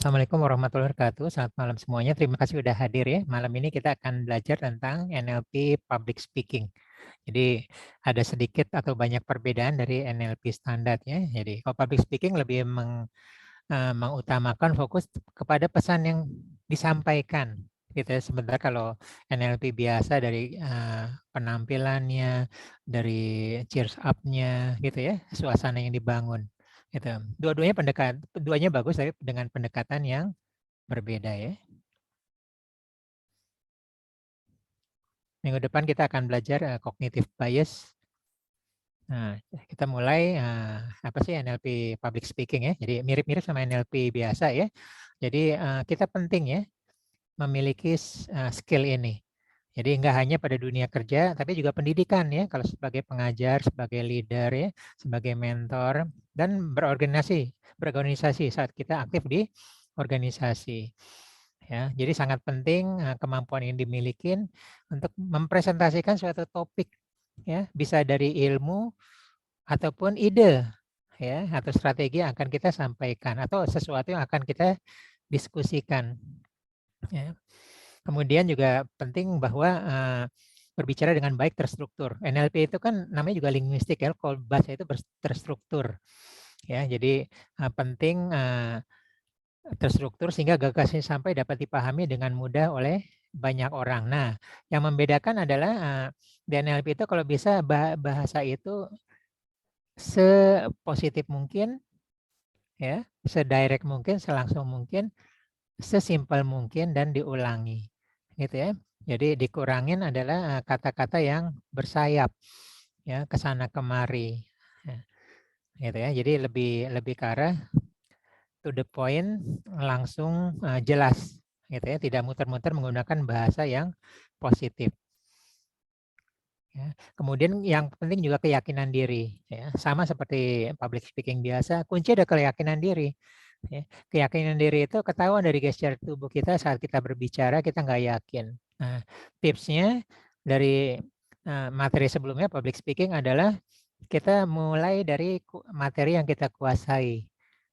Assalamualaikum warahmatullahi wabarakatuh. Selamat malam semuanya. Terima kasih sudah hadir ya. Malam ini kita akan belajar tentang NLP Public Speaking. Jadi ada sedikit atau banyak perbedaan dari NLP standar ya. Jadi kalau Public Speaking lebih mengutamakan fokus kepada pesan yang disampaikan. Gitu ya. Sementara kalau NLP biasa dari penampilannya, dari cheers up-nya gitu ya, suasana yang dibangun. Gitu. Duanya bagus tapi dengan pendekatan yang berbeda ya. Minggu depan kita akan belajar cognitive bias. Nah, kita mulai apa sih NLP public speaking ya. Jadi mirip-mirip sama NLP biasa ya. Jadi kita penting ya memiliki skill ini. Jadi nggak hanya pada dunia kerja, tapi juga pendidikan ya. Kalau sebagai pengajar, sebagai leader ya, sebagai mentor, dan berorganisasi saat kita aktif di organisasi. Ya, jadi sangat penting kemampuan yang dimiliki untuk mempresentasikan suatu topik ya, bisa dari ilmu ataupun ide ya, atau strategi yang akan kita sampaikan atau sesuatu yang akan kita diskusikan. Ya. Kemudian juga penting bahwa berbicara dengan baik terstruktur. NLP itu kan namanya juga linguistik ya, kalau bahasa itu terstruktur. Ya, jadi penting terstruktur sehingga gagasan sampai dapat dipahami dengan mudah oleh banyak orang. Nah, yang membedakan adalah di NLP itu kalau bisa bahasa itu sepositif mungkin, ya, sedirect mungkin, selangsung mungkin, sesimpel mungkin dan diulangi, gitu ya. Jadi dikurangin adalah kata-kata yang bersayap, ya, ke sana kemari, ya, gitu ya. Jadi lebih ke arah to the point, langsung jelas, gitu ya. Tidak muter-muter menggunakan bahasa yang positif. Ya. Kemudian yang penting juga keyakinan diri, ya. Sama seperti public speaking biasa, kunci ada keyakinan diri. Ya. Keyakinan diri itu ketahuan dari gesture tubuh kita saat kita berbicara, kita nggak yakin. Nah, tipsnya dari materi sebelumnya public speaking adalah kita mulai dari materi yang kita kuasai.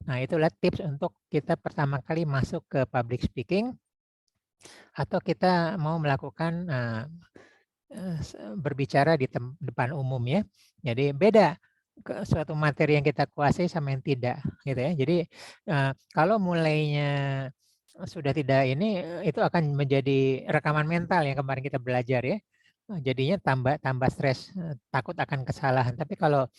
Nah, itulah tips untuk kita pertama kali masuk ke public speaking atau kita mau melakukan berbicara di depan umum ya. Jadi beda suatu materi yang kita kuasai sama yang tidak gitu ya. Jadi kalau mulainya sudah tidak ini, itu akan menjadi rekaman mental yang kemarin kita belajar ya. Jadinya tambah stres, takut akan kesalahan. Tapi kalau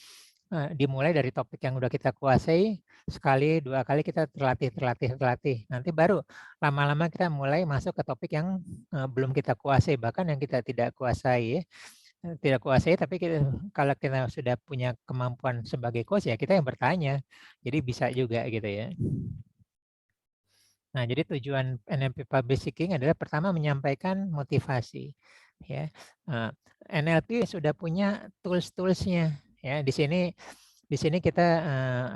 dimulai dari topik yang udah kita kuasai, sekali, 2 kali kita terlatih. Nanti baru lama-lama kita mulai masuk ke topik yang belum kita kuasai, bahkan yang kita tidak kuasai ya. Tidak kuasai, tapi kalau kita sudah punya kemampuan sebagai coach ya kita yang bertanya. Jadi bisa juga gitu ya. Nah, jadi tujuan NLP Public Speaking adalah pertama menyampaikan motivasi. Ya, NLP sudah punya tools-toolsnya. Ya, di sini kita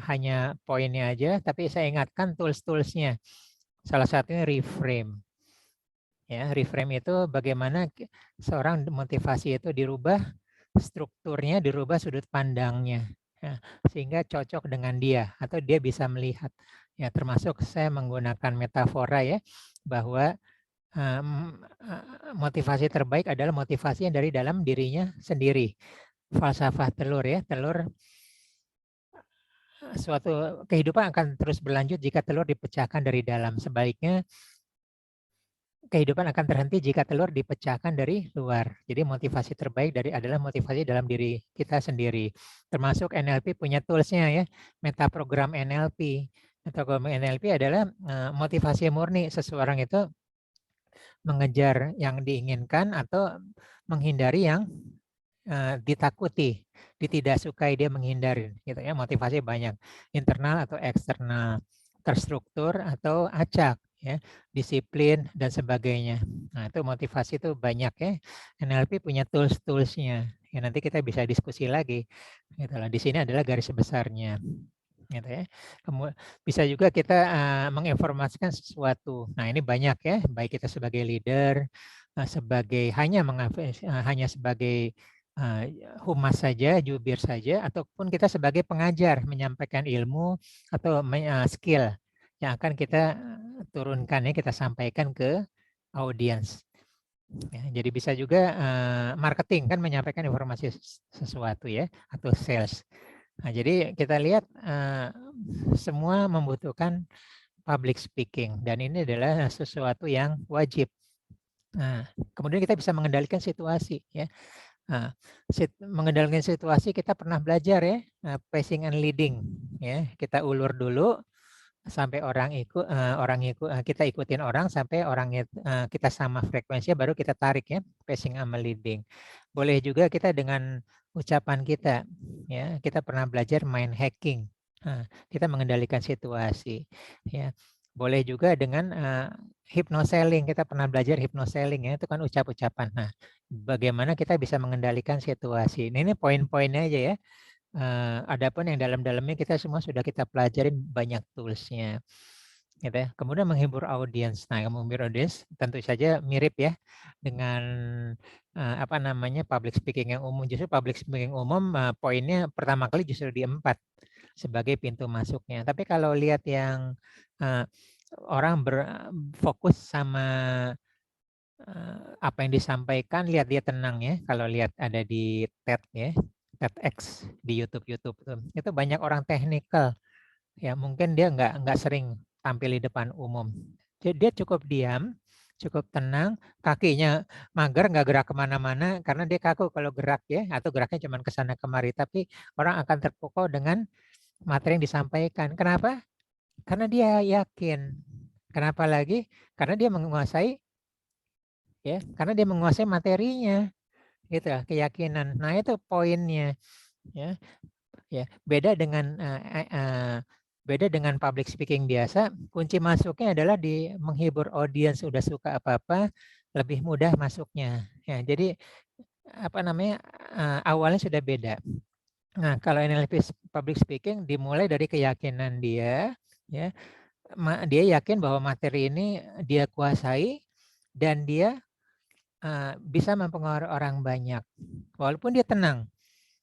hanya poinnya aja, tapi saya ingatkan tools-toolsnya. Salah satunya reframe. Ya, reframe itu bagaimana seorang motivasi itu dirubah strukturnya, dirubah sudut pandangnya. Ya, sehingga cocok dengan dia atau dia bisa melihat. Ya, termasuk saya menggunakan metafora ya, bahwa motivasi terbaik adalah motivasi yang dari dalam dirinya sendiri. Falsafah telur ya, telur suatu kehidupan akan terus berlanjut jika telur dipecahkan dari dalam. Sebaliknya kehidupan akan terhenti jika telur dipecahkan dari luar. Jadi motivasi terbaik adalah motivasi dalam diri kita sendiri. Termasuk NLP punya toolsnya ya, metaprogram NLP. Metaprogram NLP adalah motivasi murni seseorang itu mengejar yang diinginkan atau menghindari yang ditakuti, tidak sukai, dia menghindari gitu ya. Motivasi banyak, internal atau eksternal, terstruktur atau acak ya, disiplin dan sebagainya. Nah, itu motivasi itu banyak ya. NLP punya tools-toolsnya. Ya, nanti kita bisa diskusi lagi. Gitu lah. Di sini adalah garis besarnya. Gitu ya. Bisa juga kita menginformasikan sesuatu. Nah, ini banyak ya, baik kita sebagai leader, hanya sebagai humas saja, jubir saja, ataupun kita sebagai pengajar menyampaikan ilmu atau skill yang akan kita turunkan ya, kita sampaikan ke audiens. Ya, jadi bisa juga marketing kan menyampaikan informasi sesuatu ya, atau sales. Nah, jadi kita lihat semua membutuhkan public speaking dan ini adalah sesuatu yang wajib. Nah, kemudian kita bisa mengendalikan situasi ya. Nah, mengendalikan situasi kita pernah belajar ya, pacing and leading ya. Kita ulur dulu sampai orang ikut, kita ikutin orang sampai orang kita sama frekuensinya, baru kita tarik ya, pacing sama leading. Boleh juga kita dengan ucapan kita ya, kita pernah belajar mind hacking. Nah, kita mengendalikan situasi ya. Boleh juga dengan hypnoselling, kita pernah belajar hypnoselling ya, itu kan ucap-ucapan. Nah, bagaimana kita bisa mengendalikan situasi. Ini poin-poinnya aja ya. Adapun yang dalam-dalamnya kita semua sudah kita pelajarin banyak toolsnya, gitu ya. Kemudian menghibur audiens. Nah, menghibur audiens tentu saja mirip ya dengan public speaking yang umum. Justru public speaking umum poinnya pertama kali justru di 4 sebagai pintu masuknya. Tapi kalau lihat yang orang berfokus sama apa yang disampaikan, lihat dia tenang ya. Kalau lihat ada di TED ya, TEDx di YouTube itu banyak orang teknikal ya, mungkin dia nggak sering tampil di depan umum. Jadi dia cukup diam, cukup tenang, kakinya mager, nggak gerak kemana-mana karena dia kaku kalau gerak ya, atau geraknya cuma ke sana kemari. Tapi orang akan terpukau dengan materi yang disampaikan. Kenapa? Karena dia yakin. Kenapa lagi? Karena dia menguasai ya, karena dia menguasai materinya, gitu, keyakinan. Nah itu poinnya ya. Ya, beda dengan public speaking biasa, kunci masuknya adalah di menghibur audiens. Udah suka apa-apa, lebih mudah masuknya. Ya, jadi awalnya sudah beda. Nah, kalau NLP public speaking dimulai dari keyakinan dia, ya, dia yakin bahwa materi ini dia kuasai dan dia bisa mempengaruhi orang banyak, walaupun dia tenang.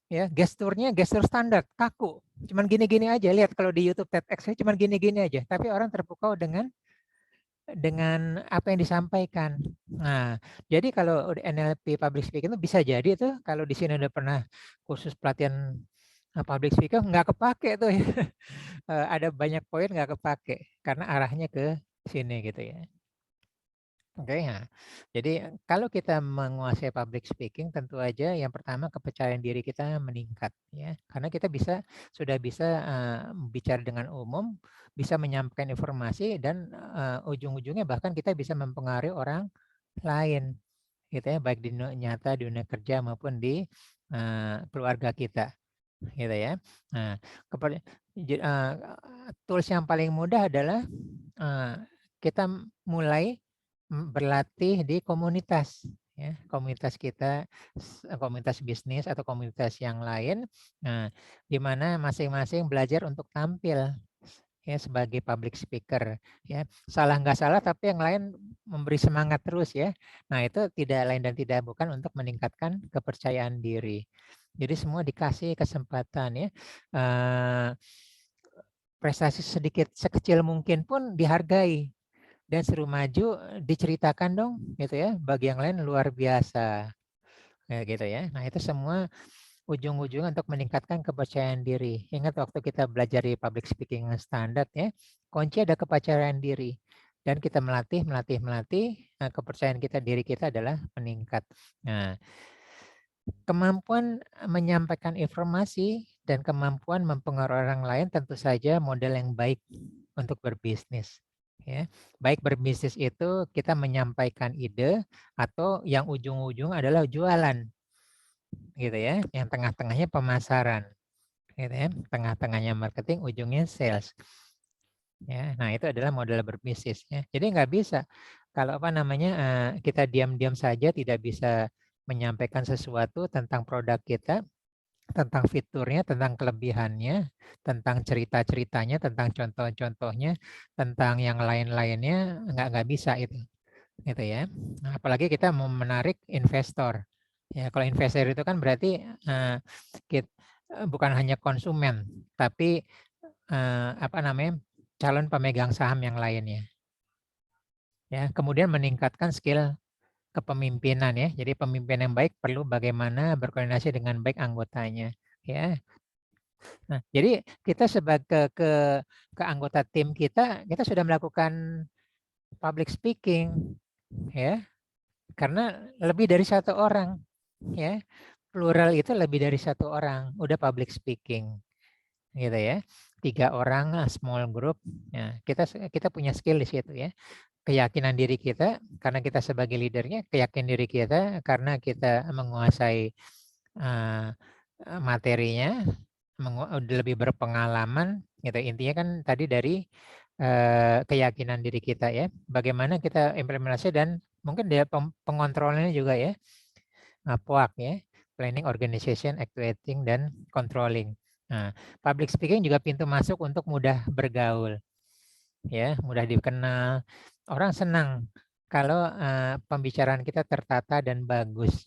Ya, gesturnya gestur standar, kaku. Cuman gini-gini aja. Lihat kalau di YouTube TEDx cuman gini-gini aja. Tapi orang terpukau dengan apa yang disampaikan. Nah, jadi kalau NLP public speaking itu bisa jadi tuh kalau di sini udah pernah kursus pelatihan public speaking nggak kepake tuh ya. Ada banyak poin nggak kepake karena arahnya ke sini gitu ya. Oke, ya. Jadi kalau kita menguasai public speaking, tentu aja yang pertama kepercayaan diri kita meningkat, ya. Karena kita sudah bisa bicara dengan umum, bisa menyampaikan informasi dan ujung-ujungnya bahkan kita bisa mempengaruhi orang lain, gitu ya, baik di dunia nyata, di dunia kerja maupun di keluarga kita, gitu ya. Nah, tools yang paling mudah adalah kita mulai berlatih di komunitas ya, komunitas kita, komunitas bisnis atau komunitas yang lain. Nah, di mana masing-masing belajar untuk tampil ya sebagai public speaker ya. Salah nggak salah tapi yang lain memberi semangat terus ya. Nah, itu tidak lain dan tidak bukan untuk meningkatkan kepercayaan diri. Jadi semua dikasih kesempatan ya. Prestasi sedikit sekecil mungkin pun dihargai dan suruh maju, diceritakan dong gitu ya, bagi yang lain luar biasa ya gitu ya. Nah itu semua ujung-ujungnya untuk meningkatkan kepercayaan diri. Ingat waktu kita belajar di public speaking standar ya, kunci ada kepercayaan diri dan kita melatih, nah, kepercayaan diri kita adalah meningkat. Nah, kemampuan menyampaikan informasi dan kemampuan mempengaruhi orang lain tentu saja model yang baik untuk berbisnis. Ya, baik berbisnis itu kita menyampaikan ide atau yang ujung-ujung adalah jualan, gitu ya. Yang tengah-tengahnya pemasaran, gitu ya. Tengah-tengahnya marketing, ujungnya sales. Ya, nah itu adalah model berbisnis. Ya. Jadi nggak bisa kalau kita diam-diam saja tidak bisa menyampaikan sesuatu tentang produk kita, tentang fiturnya, tentang kelebihannya, tentang cerita-ceritanya, tentang contoh-contohnya, tentang yang lain-lainnya, nggak bisa itu, gitu ya. Nah, apalagi kita mau menarik investor. Ya, kalau investor itu kan berarti bukan hanya konsumen, tapi calon pemegang saham yang lainnya. Ya, kemudian meningkatkan skill kepemimpinan ya. Jadi pemimpin yang baik perlu bagaimana berkoordinasi dengan baik anggotanya ya. Nah, jadi kita sebagai ke anggota tim kita sudah melakukan public speaking ya. Karena lebih dari satu orang ya. Plural itu lebih dari satu orang, udah public speaking gitu ya. 3 orang small group. Ya, kita punya skill di situ ya. Keyakinan diri kita karena kita sebagai leadernya, keyakinan diri kita karena kita menguasai materinya, udah lebih berpengalaman gitu. Intinya kan tadi dari keyakinan diri kita ya. Bagaimana kita implementasi dan mungkin dia pengontrolannya juga ya. POAK ya, planning, organization, actuating, dan controlling. Nah, public speaking juga pintu masuk untuk mudah bergaul ya, mudah dikenal. Orang senang kalau pembicaraan kita tertata dan bagus.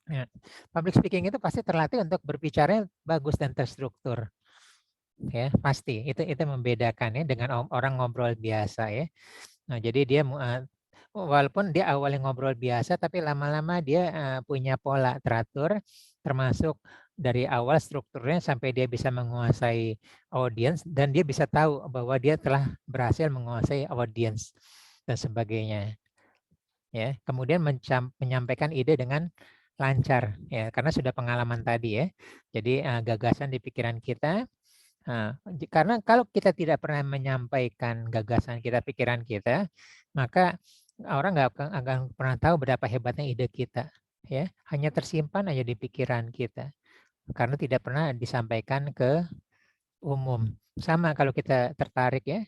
Ya, public speaking itu pasti terlatih untuk berbicara bagus dan terstruktur. Ya, pasti. Itu membedakan ya dengan orang ngobrol biasa ya. Nah, jadi dia walaupun dia awalnya ngobrol biasa tapi lama-lama dia punya pola teratur termasuk dari awal strukturnya sampai dia bisa menguasai audiens dan dia bisa tahu bahwa dia telah berhasil menguasai audiens dan sebagainya ya. Kemudian menyampaikan ide dengan lancar ya karena sudah pengalaman tadi ya. Jadi gagasan di pikiran kita. Nah, karena kalau kita tidak pernah menyampaikan gagasan kita, pikiran kita, maka orang nggak akan pernah tahu berapa hebatnya ide kita. Ya, hanya tersimpan aja di pikiran kita karena tidak pernah disampaikan ke umum. Sama kalau kita tertarik ya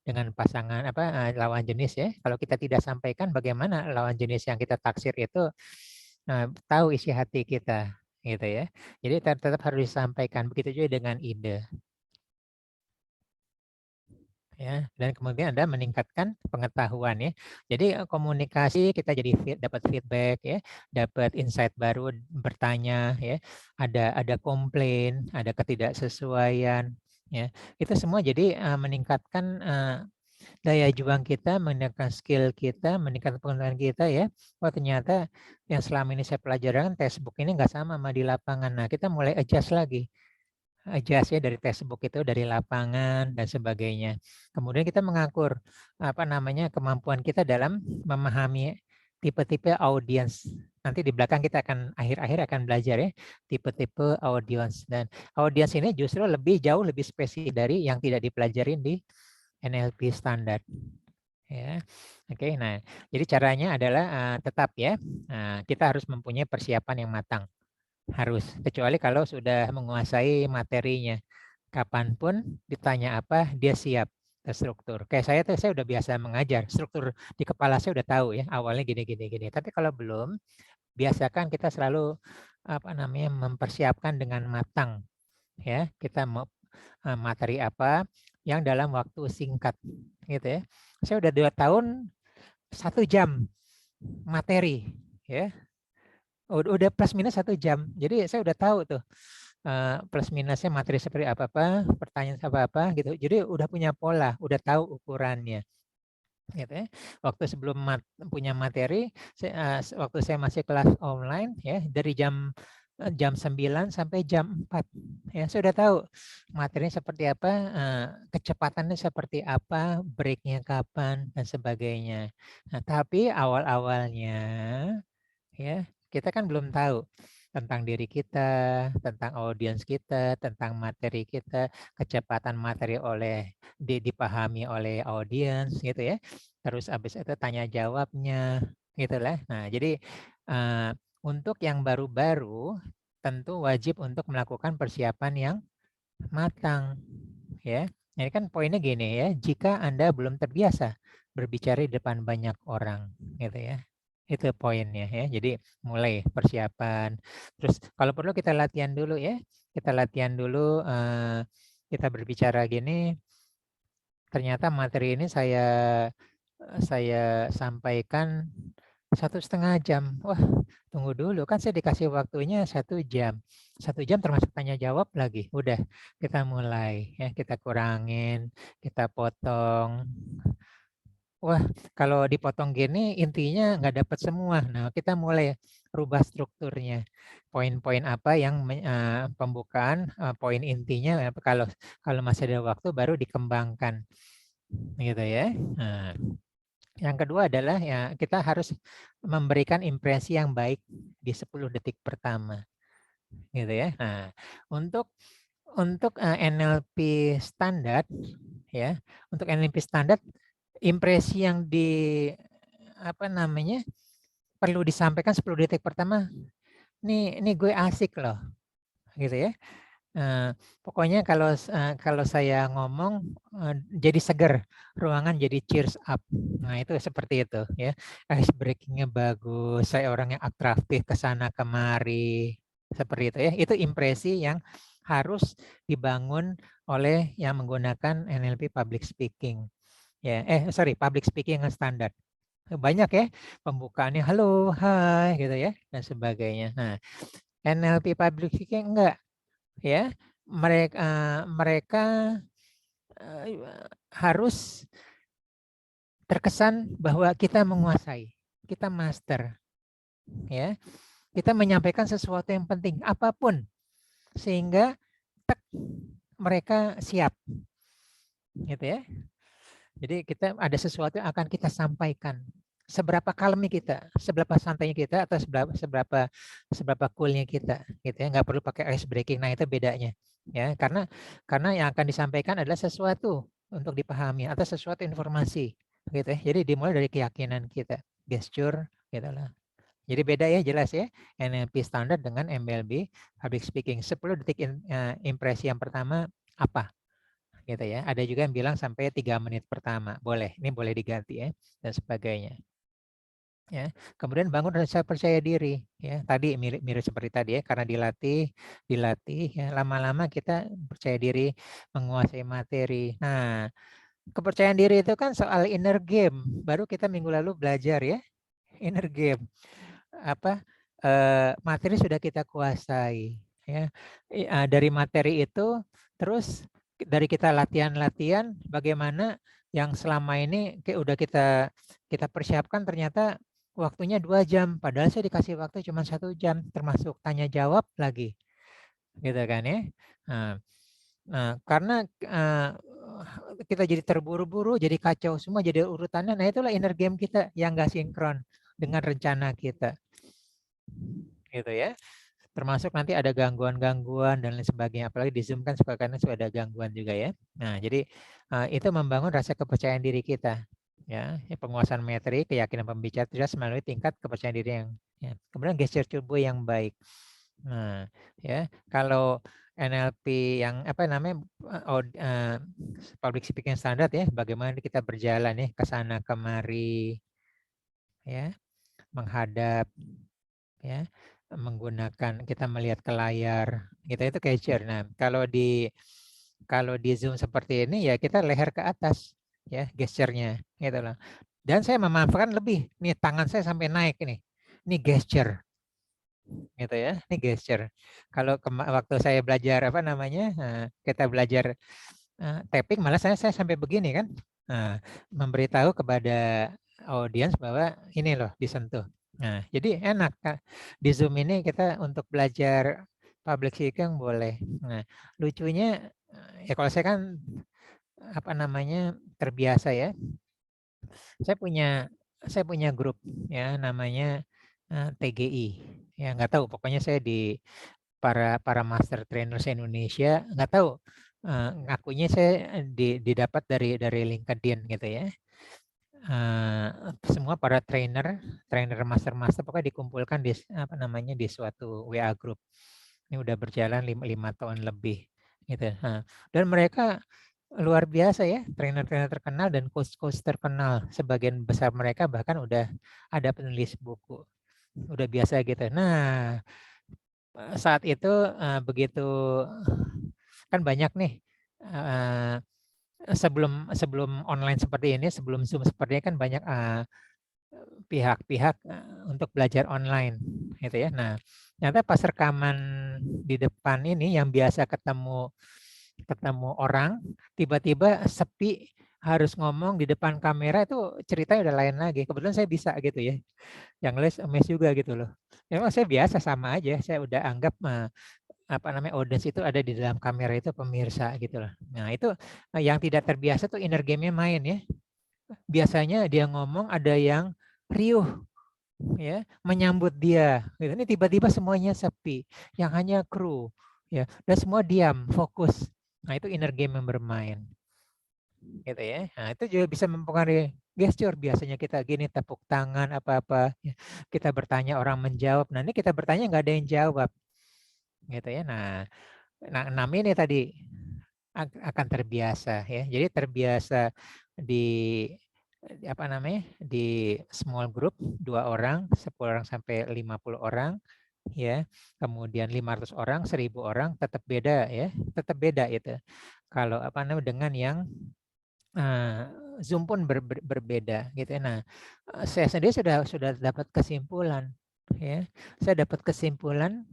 dengan pasangan lawan jenis ya. Kalau kita tidak sampaikan bagaimana lawan jenis yang kita taksir itu tahu isi hati kita gitu ya. Jadi tetap harus disampaikan. Begitu juga dengan ide. Ya, dan kemudian Anda meningkatkan pengetahuan ya. Jadi komunikasi kita jadi dapat feedback ya, dapat insight baru, bertanya ya, ada komplain, ada ketidaksesuaian ya. Itu semua jadi meningkatkan daya juang kita, meningkatkan skill kita, meningkatkan pengetahuan kita ya. Oh ternyata yang selama ini saya pelajarkan textbook ini nggak sama di lapangan. Nah kita mulai adjust lagi. Adjust ya dari textbook itu, dari lapangan dan sebagainya. Kemudian kita mengakur kemampuan kita dalam memahami tipe-tipe audiens. Nanti di belakang kita akan akhir-akhir akan belajar ya tipe-tipe audiens dan audiens ini justru jauh lebih spesifik dari yang tidak dipelajarin di NLP standar. Ya, oke. Nah, jadi caranya adalah tetap ya kita harus mempunyai persiapan yang matang. Harus, kecuali kalau sudah menguasai materinya. Kapanpun ditanya apa, dia siap terstruktur. Kayak saya udah biasa mengajar, struktur di kepala saya udah tahu ya, awalnya gini gini gini. Tapi kalau belum, biasakan kita selalu mempersiapkan dengan matang ya. Kita mau materi apa yang dalam waktu singkat gitu ya. Saya udah 2 tahun 1 jam materi ya. Udah plus minus 1 jam. Jadi saya udah tahu tuh plus minusnya materi seperti apa-apa, pertanyaan apa-apa gitu. Jadi udah punya pola, udah tahu ukurannya. Gitu ya. Waktu sebelum punya materi, waktu saya masih kelas online ya, dari jam 9 sampai jam 4 ya, saya udah tahu materinya seperti apa, kecepatannya seperti apa, breaknya kapan dan sebagainya. Nah, tapi awal-awalnya ya kita kan belum tahu tentang diri kita, tentang audiens kita, tentang materi kita, kecepatan materi dipahami oleh audiens gitu ya. Terus habis itu tanya jawabnya gitulah. Nah, jadi untuk yang baru-baru tentu wajib untuk melakukan persiapan yang matang ya. Ini kan poinnya gini ya, jika Anda belum terbiasa berbicara di depan banyak orang gitu ya. Itu poinnya ya. Jadi mulai persiapan. Terus kalau perlu kita latihan dulu ya. Kita latihan dulu kita berbicara gini. Ternyata materi ini saya sampaikan 1,5 jam. Wah, tunggu dulu kan saya dikasih waktunya 1 jam. 1 jam termasuk tanya jawab lagi. Udah kita mulai ya, kita kurangin, kita potong. wah kalau dipotong gini intinya nggak dapat semua. Nah, kita mulai rubah strukturnya. Poin-poin apa yang pembukaan, poin intinya kalau kalau masih ada waktu baru dikembangkan. Gitu ya. Nah, yang kedua adalah ya kita harus memberikan impresi yang baik di 10 detik pertama. Gitu ya. Nah, untuk NLP standar ya, untuk NLP standar impresi yang perlu disampaikan 10 detik pertama, nih gue asik loh, gitu ya. Pokoknya kalau saya ngomong jadi seger, ruangan jadi cheers up. Nah itu seperti itu ya. Ice breakingnya bagus, saya orang yang atraktif ke sana kemari, seperti itu ya. Itu impresi yang harus dibangun oleh yang menggunakan NLP public speaking. Ya, public speaking yang standar. Banyak ya pembukaannya halo, hai gitu ya dan sebagainya. Nah, NLP public speaking enggak ya. Mereka harus terkesan bahwa kita menguasai, kita master ya. Kita menyampaikan sesuatu yang penting apapun sehingga mereka siap. Gitu ya. Jadi kita ada sesuatu yang akan kita sampaikan. Seberapa kalmnya kita, seberapa santainya kita, atau seberapa coolnya kita, gitu ya. Nggak perlu pakai ice breaking. Nah itu bedanya, ya. Karena yang akan disampaikan adalah sesuatu untuk dipahami atau sesuatu informasi, gitu ya. Jadi dimulai dari keyakinan kita, gesture, gitulah. Jadi beda ya, jelas ya. NLP standar dengan MLB public speaking. 10 detik impresi yang pertama apa? Gitu ya. Ada juga yang bilang sampai 3 menit pertama. Boleh, ini boleh diganti ya dan sebagainya. Ya. Kemudian bangun rasa percaya diri ya. Tadi mirip seperti tadi ya, karena dilatih ya, lama-lama kita percaya diri menguasai materi. Nah, kepercayaan diri itu kan soal inner game. Baru kita minggu lalu belajar ya, inner game. Materi sudah kita kuasai ya. Dari materi itu terus dari kita latihan bagaimana yang selama ini udah kita persiapkan ternyata waktunya 2 jam padahal saya dikasih waktu cuma 1 jam termasuk tanya jawab lagi gitu kan ya. Karena kita jadi terburu-buru, jadi kacau semua, jadi urutannya. Nah itulah inner game kita yang nggak sinkron dengan rencana kita. Gitu ya. Termasuk nanti ada gangguan-gangguan dan lain sebagainya. Apalagi di Zoom kan kadang sudah ada gangguan juga ya. Nah, jadi itu membangun rasa kepercayaan diri kita. Ya, penguasaan materi, keyakinan pembicara jelas melalui tingkat kepercayaan diri yang ya. Kemudian gesture tubuh yang baik. Nah, ya, kalau NLP yang public speaking standard ya, bagaimana kita berjalan ya ke sana kemari ya, menghadap ya, menggunakan kita melihat ke layar gitu, itu gesture. Nah kalau di Zoom seperti ini ya kita leher ke atas ya gesturnya gitu loh. Dan saya memanfaatkan lebih nih, tangan saya sampai naik ini gesture gitu ya, ini gesture. Kalau waktu saya belajar kita belajar tapping malah saya sampai begini kan, memberitahu kepada audiens bahwa ini loh disentuh. Nah, jadi enak di Zoom ini kita untuk belajar public speaking boleh. Nah, lucunya ya kalau saya kan terbiasa ya. Saya punya grup ya namanya TGI. Ya nggak tahu, pokoknya saya di para master trainers Indonesia, nggak tahu ngakunya saya didapat dari LinkedIn gitu ya. Semua para trainer master pokoknya dikumpulkan di suatu WA group. Ini udah berjalan 5 tahun lebih gitu. Dan mereka luar biasa ya, trainer-trainer terkenal dan coach-coach terkenal. Sebagian besar mereka bahkan udah ada penulis buku. Udah biasa gitu. Nah, saat itu begitu kan banyak nih sebelum online seperti ini, sebelum Zoom seperti ini kan banyak pihak-pihak untuk belajar online gitu ya. Nah, ternyata pas rekaman di depan ini yang biasa ketemu orang tiba-tiba sepi, harus ngomong di depan kamera itu ceritanya udah lain lagi. Kebetulan saya bisa gitu ya. Yang les mes juga gitu loh. Memang saya biasa sama aja. Saya udah anggap apa namanya audience itu ada di dalam kamera itu pemirsa gitu loh. Nah itu yang tidak terbiasa tuh inner game-nya main ya. Biasanya dia ngomong ada yang riuh ya menyambut dia. Gitu. Ini tiba-tiba semuanya sepi, yang hanya kru ya dan semua diam fokus. Nah itu inner game yang bermain gitu ya. Nah itu juga bisa mempengaruhi gesture. Biasanya kita gini tepuk tangan apa-apa. Ya. Kita bertanya orang menjawab. Nah ini kita bertanya nggak ada yang jawab gitu ya. Nah 6 ini tadi akan terbiasa ya. Jadi terbiasa di apa namanya di small group 2 orang, 10 orang sampai 50 orang ya. Kemudian 500 orang, 1000 orang tetap beda ya. Tetap beda itu. Kalau apa namanya dengan yang Zoom pun berbeda gitu ya. Nah, saya sendiri sudah dapat kesimpulan ya. Saya dapat kesimpulan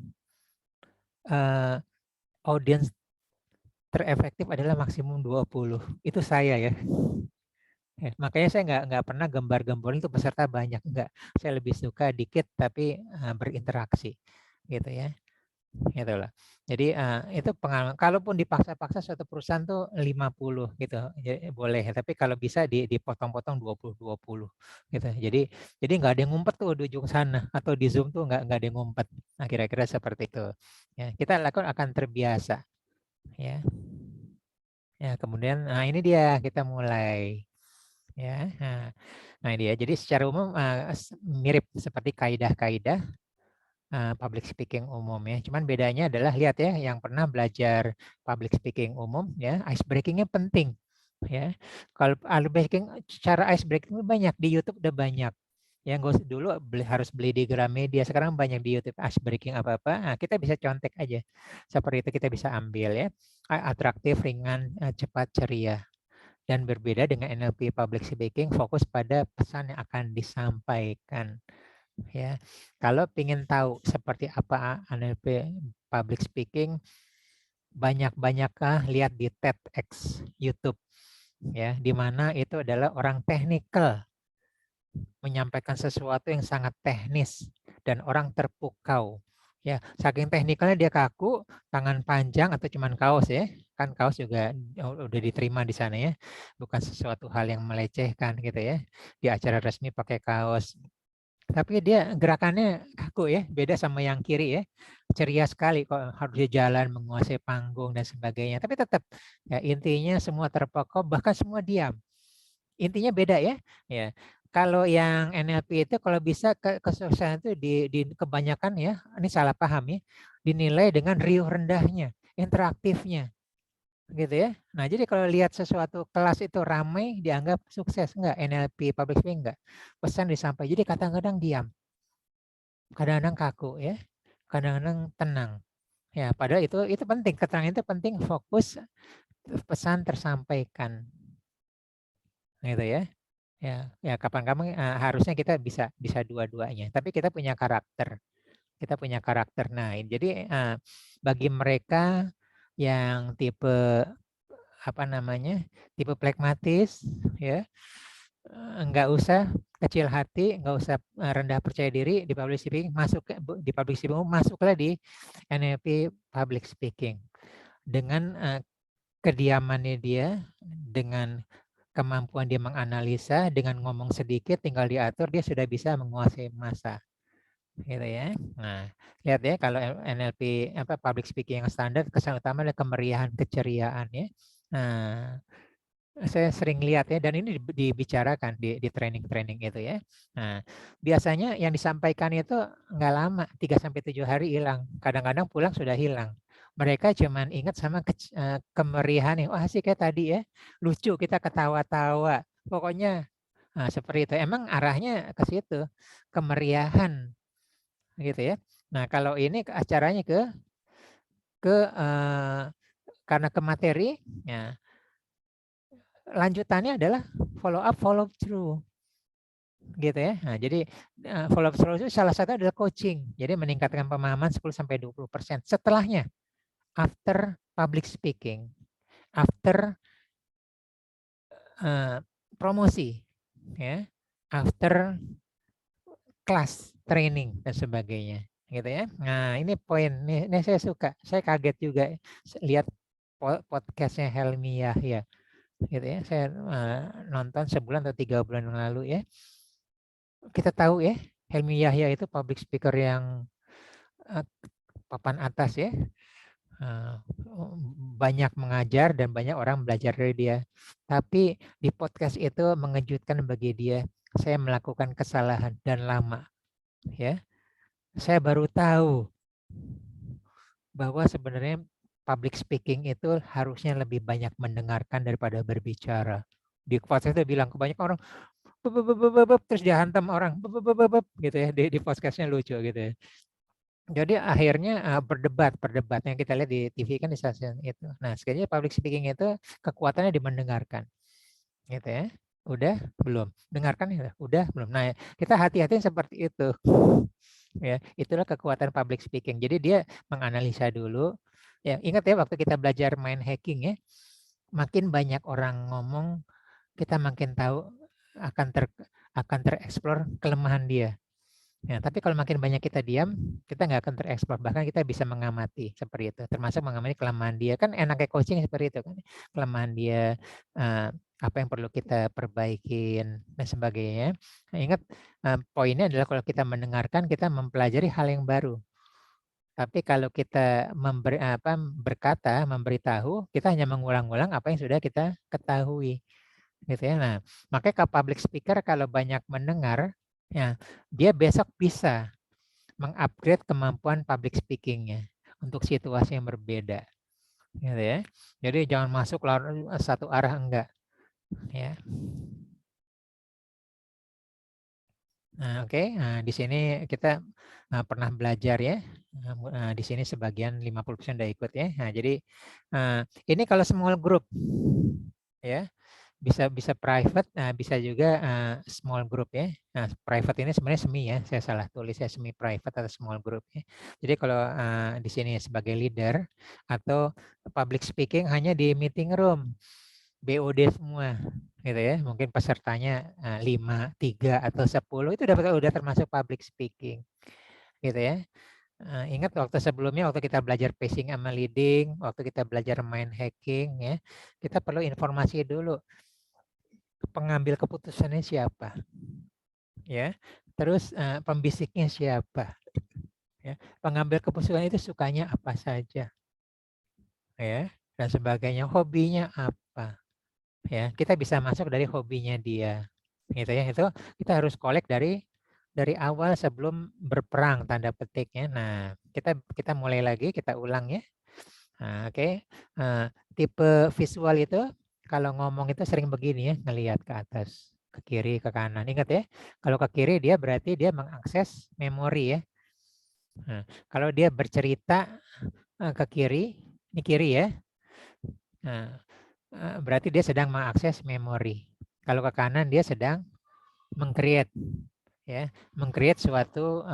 audiens terefektif adalah maksimum 20. Itu saya ya. Makanya saya nggak pernah gembar-gemborin itu peserta banyak, enggak. Saya lebih suka dikit tapi berinteraksi gitu ya. Gitu loh. Jadi itu pengalaman. Kalaupun dipaksa-paksa suatu perusahaan tuh 50 gitu, boleh. Tapi kalau bisa dipotong-potong 20-20 gitu. Jadi nggak ada yang ngumpet tuh di ujung sana atau di Zoom tuh nggak ada yang ngumpet. Nah, kira-kira seperti itu. Ya, kita lakukan akan terbiasa. Ya. Ya, kemudian ini dia kita mulai ya. Nah, ini dia. Jadi secara umum mirip seperti kaidah-kaidah public speaking umum ya. Cuman bedanya adalah lihat ya yang pernah belajar public speaking umum ya, ice breakingnya penting ya. Kalau cara ice breaking banyak di YouTube udah banyak. Ya nggak usah dulu harus beli di Gramedia, sekarang banyak di YouTube ice breaking apa-apa. Nah, kita bisa contek aja. Seperti itu kita bisa ambil ya. Atraktif, ringan, cepat, ceria. Dan berbeda dengan NLP public speaking fokus pada pesan yang akan disampaikan. Ya, kalau ingin tahu seperti apa NLP public speaking, banyak-banyakkah lihat di TEDx YouTube ya, di mana itu adalah orang teknikal menyampaikan sesuatu yang sangat teknis dan orang terpukau. Ya, saking teknikalnya dia kaku, tangan panjang atau cuman kaos ya. Kan kaos juga udah diterima di sana ya. Bukan sesuatu hal yang melecehkan gitu ya. Di acara resmi pakai kaos. Tapi dia gerakannya kaku ya, beda sama yang kiri ya. Ceria sekali kok harus dia jalan menguasai panggung dan sebagainya. Tapi tetap ya intinya semua terpokok bahkan semua diam. Intinya beda ya. Ya. Kalau yang NLP itu kalau bisa kesuksesan itu di kebanyakan ya, ini salah paham ya, dinilai dengan riuh rendahnya, interaktifnya gitu ya. Nah, jadi kalau lihat sesuatu kelas itu ramai dianggap sukses enggak NLP public speaking enggak. Pesan disampaikan. Jadi kadang-kadang diam. Kadang-kadang kaku ya. Kadang-kadang tenang. Ya, padahal itu penting. Keterangan itu penting, fokus pesan tersampaikan. Gitu ya. Ya kapan-kapan harusnya kita bisa dua-duanya. Tapi kita punya karakter. Kita punya karakter. Nah, jadi bagi mereka yang tipe apa namanya tipe plekmatis ya nggak usah kecil hati, nggak usah rendah percaya diri di public speaking, masuk di public speaking masuklah di NLP public speaking dengan kediamannya dia, dengan kemampuan dia menganalisa, dengan ngomong sedikit tinggal diatur dia sudah bisa menguasai massa gitu ya. Nah, lihat ya kalau NLP public speaking yang standar kesan utama adalah kemeriahan, keceriaan ya. Nah, saya sering lihat ya dan ini dibicarakan di training-training itu ya. Nah, biasanya yang disampaikan itu nggak lama, 3 sampai 7 hari hilang. Kadang-kadang pulang sudah hilang. Mereka cuman ingat sama kemeriahan yang asik ya tadi ya. Lucu kita ketawa-tawa. Pokoknya seperti itu. Emang arahnya ke situ, kemeriahan gitu ya. Nah, kalau ini acaranya karena ke materi ya lanjutannya adalah follow up, follow through gitu ya. Nah, jadi follow up through itu salah satu adalah coaching. Jadi meningkatkan pemahaman 10-20%. Setelahnya after public speaking, after promosi, ya, after class training dan sebagainya, gitu ya. Nah, ini poin ini saya suka, saya kaget juga lihat podcastnya Helmi Yahya, gitu ya. Saya nonton sebulan atau 3 bulan yang lalu ya. Kita tahu ya, Helmi Yahya itu public speaker yang papan atas ya. Banyak mengajar dan banyak orang belajar dari dia. Tapi di podcast itu mengejutkan bagi dia. Saya melakukan kesalahan dan lama, ya. Saya baru tahu bahwa sebenarnya public speaking itu harusnya lebih banyak mendengarkan daripada berbicara. Di podcast itu bilang kebanyakan orang terus dia hantam orang gitu ya, di podcastnya lucu gitu ya. Jadi akhirnya berdebat yang kita lihat di TV kan di stasiun itu. Nah, sekali public speaking itu kekuatannya di mendengarkan, gitu ya. Udah belum? Dengarkan ya, udah belum? Nah, kita hati-hati seperti itu. Ya, itulah kekuatan public speaking. Jadi dia menganalisa dulu. Ya, ingat ya waktu kita belajar main hacking ya, makin banyak orang ngomong, kita makin tahu akan tereksplor kelemahan dia. Ya, tapi kalau makin banyak kita diam, kita nggak akan tereksplor. Bahkan kita bisa mengamati seperti itu. Termasuk mengamati kelemahan dia. Kan enaknya coaching seperti itu kan. Kelemahan dia, apa yang perlu kita perbaikin dan sebagainya. Nah, ingat poinnya adalah kalau kita mendengarkan, kita mempelajari hal yang baru. Tapi kalau kita berkata, memberitahu, kita hanya mengulang-ulang apa yang sudah kita ketahui. Gitu ya. Nah, makanya kalau public speaker kalau banyak mendengar, ya, dia besok bisa mengupgrade kemampuan public speaking-nya untuk situasi yang berbeda, gitu ya. Jadi jangan masuk satu arah, enggak, ya. Nah, oke. Nah, di sini kita pernah belajar ya. Di sini sebagian 50% udah ikut ya. Nah, jadi ini kalau small group, ya. Bisa private, bisa juga small group ya. Nah, private ini sebenarnya semi ya, saya salah tulis ya, semi private atau small group ya. Jadi kalau di sini sebagai leader atau public speaking hanya di meeting room, BOD semua gitu ya. Mungkin pesertanya 5, 3 atau 10 itu udah termasuk public speaking gitu ya. Ingat waktu sebelumnya waktu kita belajar pacing sama leading, waktu kita belajar mind hacking ya, kita perlu informasi dulu. Pengambil keputusannya siapa, ya. Terus pembisiknya siapa, ya. Pengambil keputusan itu sukanya apa saja, ya, dan sebagainya. Hobinya apa, ya. Kita bisa masuk dari hobinya dia, gitu ya. Itu kita harus kolek dari awal sebelum berperang tanda petiknya. Nah, kita mulai lagi, kita ulang ya. Nah, oke. Tipe visual itu kalau ngomong itu sering begini ya, ngelihat ke atas, ke kiri, ke kanan. Ingat ya, kalau ke kiri dia berarti dia mengakses memori ya. Nah, kalau dia bercerita ke kiri, ini kiri ya. Nah, berarti dia sedang mengakses memori. Kalau ke kanan dia sedang mengcreate ya, mengcreate suatu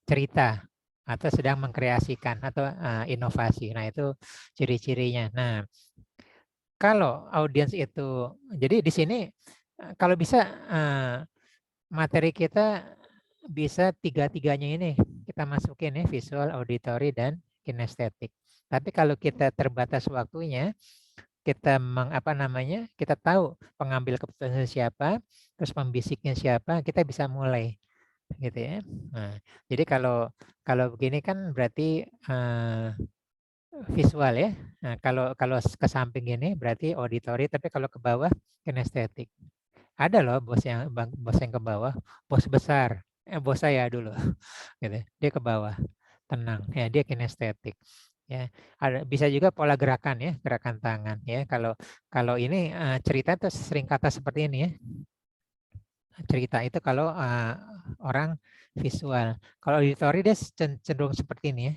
cerita atau sedang mengkreasikan atau inovasi. Nah, itu ciri-cirinya. Nah, kalau audiens itu, jadi di sini kalau bisa materi kita bisa tiga-tiganya ini kita masukin ya, visual, auditory, dan kinestetik. Tapi kalau kita terbatas waktunya, kita kita tahu pengambil keputusan siapa, terus pembisiknya siapa, kita bisa mulai gitu ya. Nah, jadi kalau begini kan berarti visual ya. Nah, kalau ke samping ini berarti auditory, tapi kalau ke bawah kinestetik. Ada loh bos yang ke bawah, bos besar. Bos saya dulu gitu. Dia ke bawah. Tenang ya, dia kinestetik. Ya, bisa juga pola gerakan ya, gerakan tangan ya. Kalau ini cerita tuh sering kata seperti ini ya. Cerita itu kalau orang visual. Kalau auditory dia cenderung seperti ini ya.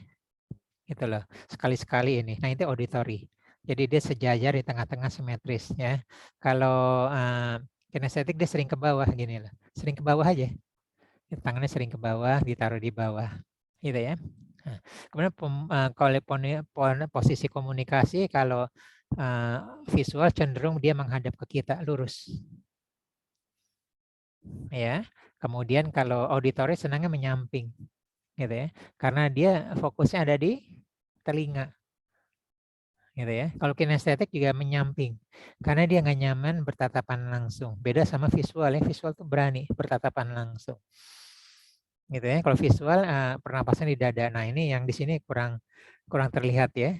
Gitu loh. Sekali-sekali ini. Nah, itu auditory. Jadi dia sejajar di tengah-tengah simetris ya. Kalau kinestetik dia sering ke bawah gini loh. Sering ke bawah aja. Tangannya sering ke bawah, ditaruh di bawah. Gitu ya. Nah, kemudian kalau posisi komunikasi kalau visual cenderung dia menghadap ke kita lurus. Ya. Kemudian kalau auditory senangnya menyamping gitu ya. Karena dia fokusnya ada di telinga. Gitu ya. Kalau kinestetik juga menyamping. Karena dia nggak nyaman bertatapan langsung. Beda sama visual ya. Visual tuh berani bertatapan langsung. Gitu ya. Kalau visual pernapasan di dada. Nah, ini yang di sini kurang terlihat ya.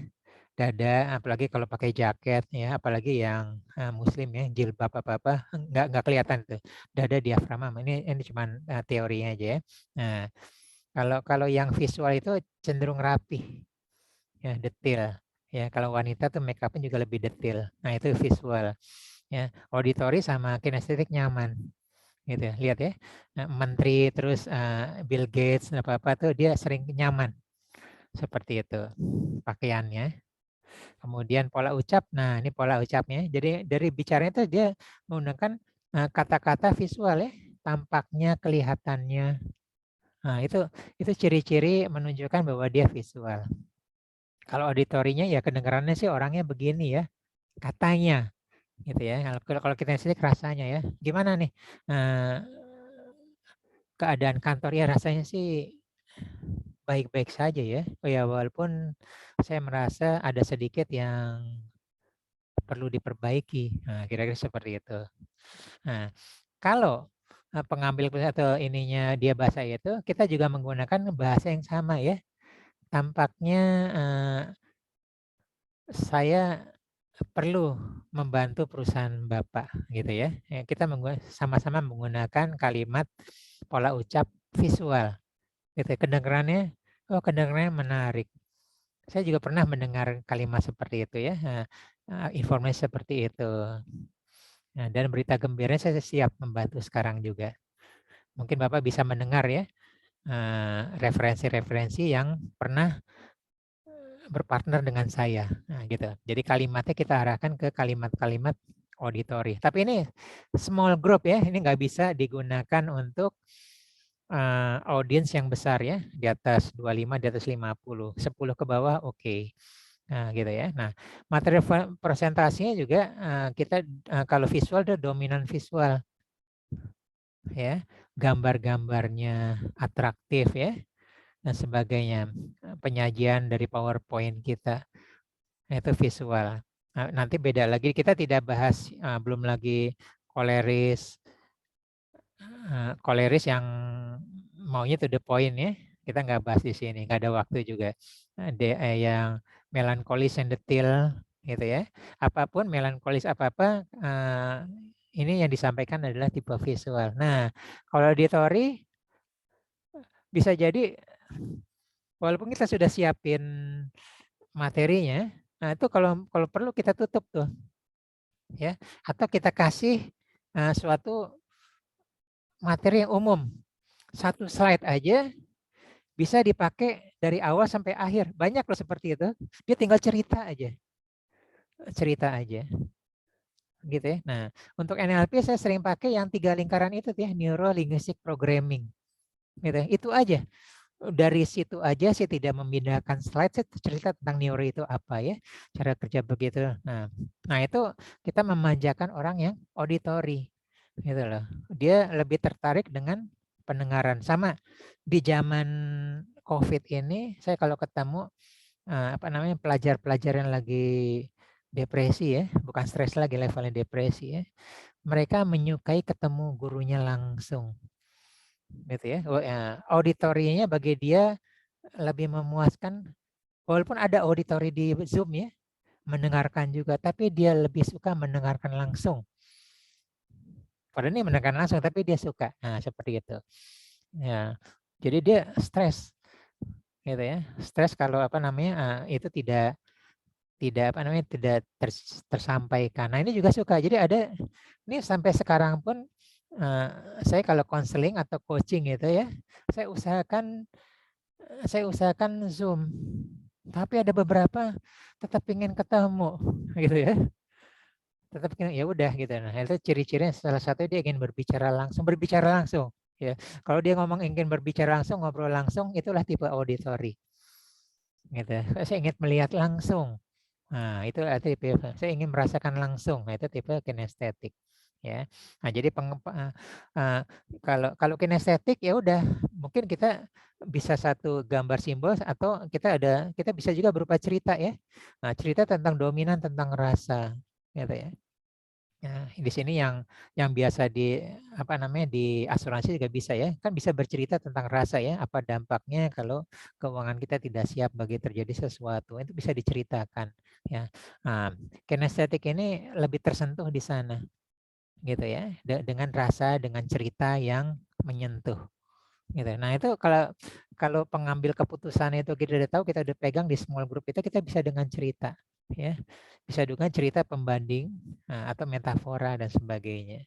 Dada, apalagi kalau pakai jaket ya, apalagi yang muslim ya, jilbab apa-apa nggak kelihatan tuh. Dada diafragma. Ini cuma teorinya aja ya. Nah, kalau yang visual itu cenderung rapi. Ya, detail. Ya, kalau wanita tuh make up-nya juga lebih detail. Nah, itu visual. Ya, auditory sama kinestetik nyaman. Gitu ya. Lihat ya. Nah, menteri terus Bill Gates apa-apa tuh dia sering nyaman. Seperti itu pakaiannya. Kemudian pola ucap. Nah, ini pola ucapnya. Jadi dari bicaranya itu dia menggunakan kata-kata visual ya. Tampaknya, kelihatannya. Nah, itu ciri-ciri menunjukkan bahwa dia visual. Kalau auditorinya ya kedengarannya sih orangnya begini ya, katanya gitu ya. Kalau kita sendiri rasanya ya, gimana nih keadaan kantor ya rasanya sih baik-baik saja ya. Oh ya walaupun saya merasa ada sedikit yang perlu diperbaiki. Nah, kira-kira seperti itu. Nah, kalau pengambil keputusan atau ininya dia bahasa itu, kita juga menggunakan bahasa yang sama ya. Tampaknya saya perlu membantu perusahaan Bapak gitu ya. Kita sama-sama menggunakan kalimat pola ucap visual. Gitu. Kedengarannya, oh kedengarannya menarik. Saya juga pernah mendengar kalimat seperti itu ya. Informasi seperti itu. Nah, dan berita gembiranya saya siap membantu sekarang juga. Mungkin Bapak bisa mendengar ya referensi-referensi yang pernah berpartner dengan saya. Nah, gitu. Jadi kalimatnya kita arahkan ke kalimat-kalimat auditory. Tapi ini small group ya, ini nggak bisa digunakan untuk audiens yang besar ya, di atas 25, di atas 50, 10 ke bawah oke. Nah, gitu ya. Nah, materi presentasinya juga kita kalau visual itu dominan visual ya, gambar-gambarnya atraktif ya dan sebagainya. Penyajian dari PowerPoint kita itu visual. Nah, nanti beda lagi kita tidak bahas belum lagi koleris yang maunya to the point ya. Kita nggak bahas di sini, nggak ada waktu juga. Yang melankolis yang detail gitu ya. Apapun melankolis apa-apa ini yang disampaikan adalah tipe visual. Nah, kalau auditory bisa jadi walaupun kita sudah siapin materinya, nah itu kalau perlu kita tutup tuh ya, atau kita kasih suatu materi yang umum. Satu slide aja bisa dipakai dari awal sampai akhir. Banyak loh seperti itu. Dia tinggal cerita aja. Cerita aja. Gitu ya. Nah, untuk NLP saya sering pakai yang 3 lingkaran itu ya, Neuro Linguistic Programming. Gitu ya. Itu aja. Dari situ aja saya tidak memindahkan slide, saya cerita tentang neuro itu apa ya, cara kerja begitu. Nah itu kita memanjakan orang yang auditory, gitu loh. Dia lebih tertarik dengan pendengaran. Sama di zaman COVID ini, saya kalau ketemu pelajar-pelajar yang lagi depresi ya, bukan stres lagi, levelnya depresi ya, mereka menyukai ketemu gurunya langsung. Gitu ya. Auditorinya bagi dia lebih memuaskan walaupun ada auditori di Zoom ya, mendengarkan juga, tapi dia lebih suka mendengarkan langsung. Padahal ini mendengarkan langsung tapi dia suka. Nah, seperti itu. Ya. Jadi dia stres gitu ya. Stres kalau itu tidak tersampaikan. Nah, ini juga suka. Jadi ada ini sampai sekarang pun saya kalau konseling atau coaching gitu ya, saya usahakan Zoom. Tapi ada beberapa tetap ingin ketemu gitu ya. Tetap ingin ya udah gitu. Nah, itu ciri-cirinya salah satu dia ingin berbicara langsung ya. Kalau dia ngomong ingin berbicara langsung, ngobrol langsung, itulah tipe auditory. Gitu. Saya ingin melihat langsung. Nah, itu tipe saya ingin merasakan langsung. Nah, itu tipe kinestetik ya. Nah, jadi kalau kinestetik ya udah mungkin kita bisa satu gambar simbol atau kita bisa juga berupa cerita ya. Nah, cerita tentang dominan tentang rasa gitu ya. Nah, di sini yang biasa di asuransi juga bisa ya. Kan bisa bercerita tentang rasa ya, apa dampaknya kalau keuangan kita tidak siap bagi terjadi sesuatu. Itu bisa diceritakan ya. Nah, kinestetik ini lebih tersentuh di sana gitu ya. Dengan rasa, dengan cerita yang menyentuh gitu. Nah, itu kalau kalau pengambil keputusan itu kita udah tahu, kita udah pegang di small group itu, kita bisa dengan cerita ya. Bisa dengan cerita pembanding atau metafora dan sebagainya.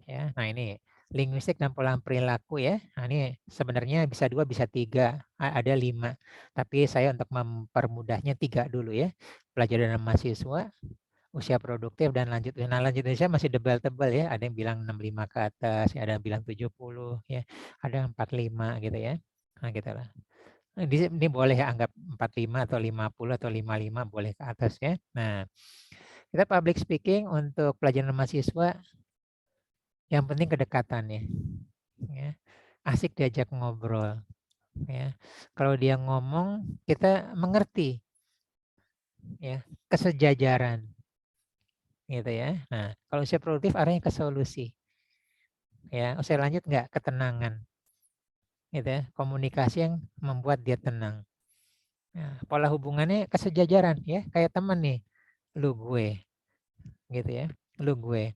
Ya. Nah, ini linguistik dan pola perilaku ya. Nah, ini sebenarnya bisa 2, bisa 3, ada 5. Tapi saya untuk mempermudahnya 3 dulu ya. Pelajaran dan mahasiswa, usia produktif dan lanjut. Nah, lanjut usia masih tebal-tebal ya. Ada yang bilang 65 ke atas, ada yang bilang 70 ya. Ada yang 45 gitu ya. Nah, gitulah. Ini boleh ya anggap 45 atau 50 atau 55 boleh ke atas ya. Nah, kita public speaking untuk pelajaran mahasiswa yang penting kedekatannya ya. Asik diajak ngobrol ya. Kalau dia ngomong kita mengerti ya, kesejajaran gitu ya. Nah, kalau usia produktif arahnya ke solusi. Ya, usia lanjut enggak ketenangan. Gitu ya. Komunikasi yang membuat dia tenang. Nah, pola hubungannya kesejajaran ya, kayak teman nih. Lu gue gitu ya. Lu gue.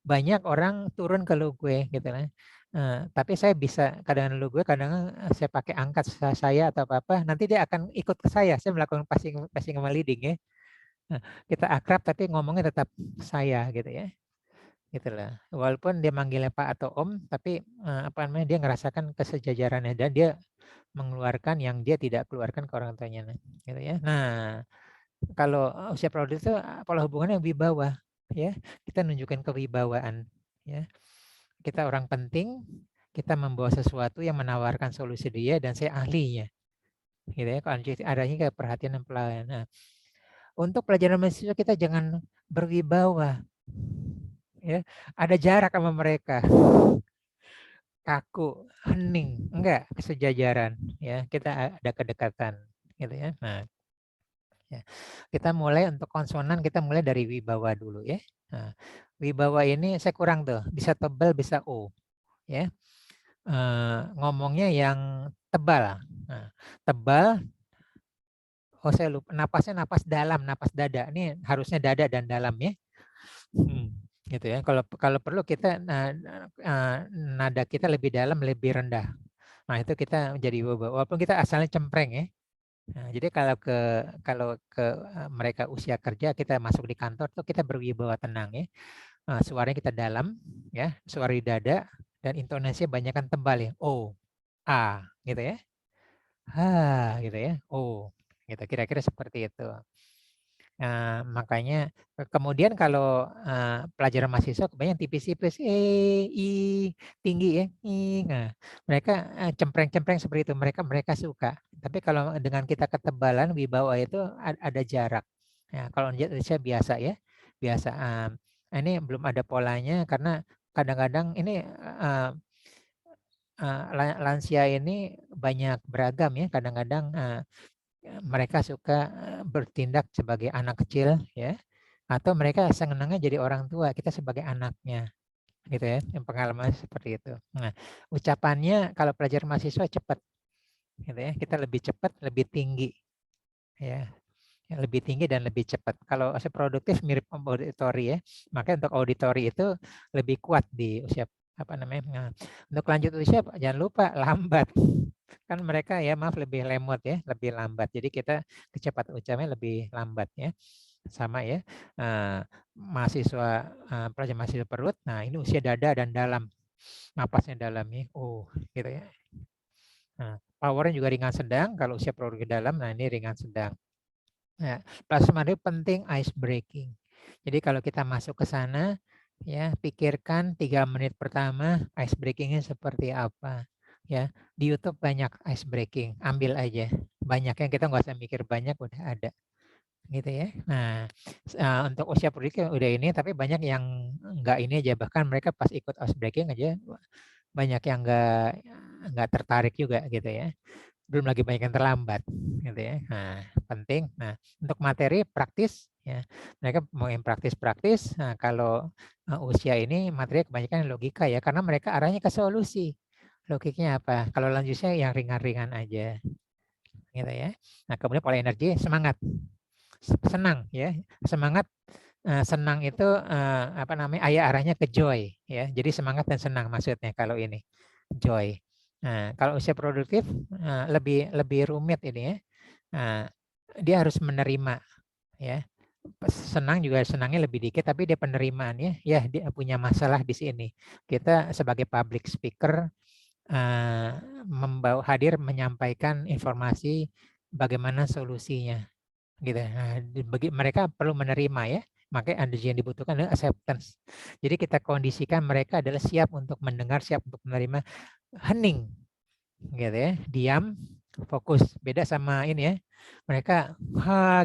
Banyak orang turun ke lu gue gitu kan. Tapi saya bisa kadang lu gue, kadang saya pakai angkat saya atau apa, nanti dia akan ikut ke saya. Saya melakukan passing sama leading ya. Kita akrab tapi ngomongnya tetap saya gitu ya. Gitulah. Walaupun dia manggilnya Pak atau Om, tapi dia ngerasakan kesejajarannya dan dia mengeluarkan yang dia tidak keluarkan ke orang tuanya gitu ya. Nah, kalau usia produktif itu pola hubungannya lebih bawah ya. Kita nunjukkan kewibawaan ya. Kita orang penting, kita membawa sesuatu yang menawarkan solusi dia dan saya ahlinya. Gitu ya. Kalau adanya kayak perhatian dan pelayanan. Nah, untuk pelajaran mahasiswa kita jangan berwibawa. Ya, ada jarak sama mereka. Kaku, hening, enggak, kesejajaran ya. Kita ada kedekatan gitu ya. Nah, ya. Kita mulai untuk konsonan, kita mulai dari wibawa dulu ya. Nah, wibawa ini saya kurang tuh, bisa tebal, bisa O ya. Ngomongnya yang tebal. Nah, tebal, saya lupa, napasnya napas dalam, napas dada. Ini harusnya dada dan dalam ya. Gitu ya. Kalau perlu kita nada kita lebih dalam, lebih rendah. Nah, itu kita menjadi wibawa. Walaupun kita asalnya cempreng ya. Nah, jadi kalau ke mereka usia kerja, kita masuk di kantor tuh kita berwibawa tenang ya. Suaranya kita dalam ya, suara di dada dan intonasinya banyak kan tebal ya. O, A gitu ya. Gitu ya. O gitu, kira-kira seperti itu. Makanya kemudian kalau pelajaran mahasiswa kebanyakan tipis-tipis, I, tinggi ya, I. Nah, mereka cempreng-cempreng seperti itu, mereka suka. Tapi kalau dengan kita ketebalan wibawa itu ada jarak. Nah, kalau Indonesia biasa ya, biasa. Ini belum ada polanya karena kadang-kadang ini lansia ini banyak beragam ya. Kadang-kadang mereka suka bertindak sebagai anak kecil ya, atau mereka senangnya jadi orang tua, kita sebagai anaknya gitu ya, yang pengalaman seperti itu. Nah, ucapannya kalau pelajar mahasiswa cepat gitu ya, kita lebih cepat, lebih tinggi ya, lebih tinggi dan lebih cepat. Kalau usia produktif mirip auditori ya, makanya untuk auditori itu lebih kuat di usia Nah, untuk lanjut usia jangan lupa lambat. Kan mereka ya maaf lebih lemot ya, lebih lambat. Jadi kita kecepatan ucapnya lebih lambat ya. Sama ya. Mahasiswa pelajar mahasiswa perut. Nah, ini usia dada dan dalam. Napasnya dalam ya. Gitu ya. Nah, powernya juga ringan sedang. Kalau usia produktif dalam, nah ini ringan sedang. Nah, plasma itu penting ice breaking. Jadi kalau kita masuk ke sana, ya pikirkan 3 menit pertama ice breakingnya seperti apa. Ya, di YouTube banyak ice breaking, ambil aja. banyaknya, kita nggak usah mikir banyak, udah ada gitu ya. Nah, untuk usia produktif udah ini, tapi banyak yang nggak ini aja, bahkan mereka pas ikut housebreaking aja banyak yang nggak tertarik juga gitu ya. Belum lagi banyak yang terlambat gitu ya. Nah, penting. Nah, untuk materi praktis ya, mereka mau yang praktis-praktis. Nah, kalau usia ini materi kebanyakan logika ya, karena mereka arahnya ke solusi. Logiknya apa? Kalau lanjutnya yang ringan-ringan aja gitu ya. Nah, kemudian pola energi, semangat, senang ya, semangat. Senang itu apa namanya, ayah arahnya ke joy ya, jadi semangat dan senang maksudnya kalau ini joy. Nah, kalau usia produktif lebih rumit ini ya. Dia harus menerima ya, senang juga senangnya lebih dikit, tapi dia penerimaannya ya, dia punya masalah di sini. Kita sebagai public speaker membawa hadir menyampaikan informasi bagaimana solusinya gitu. Nah, bagi mereka perlu menerima ya. Makanya energi yang dibutuhkan adalah acceptance. Jadi kita kondisikan mereka adalah siap untuk mendengar, siap untuk menerima, hening gitu ya, diam, fokus. Beda sama ini ya. Mereka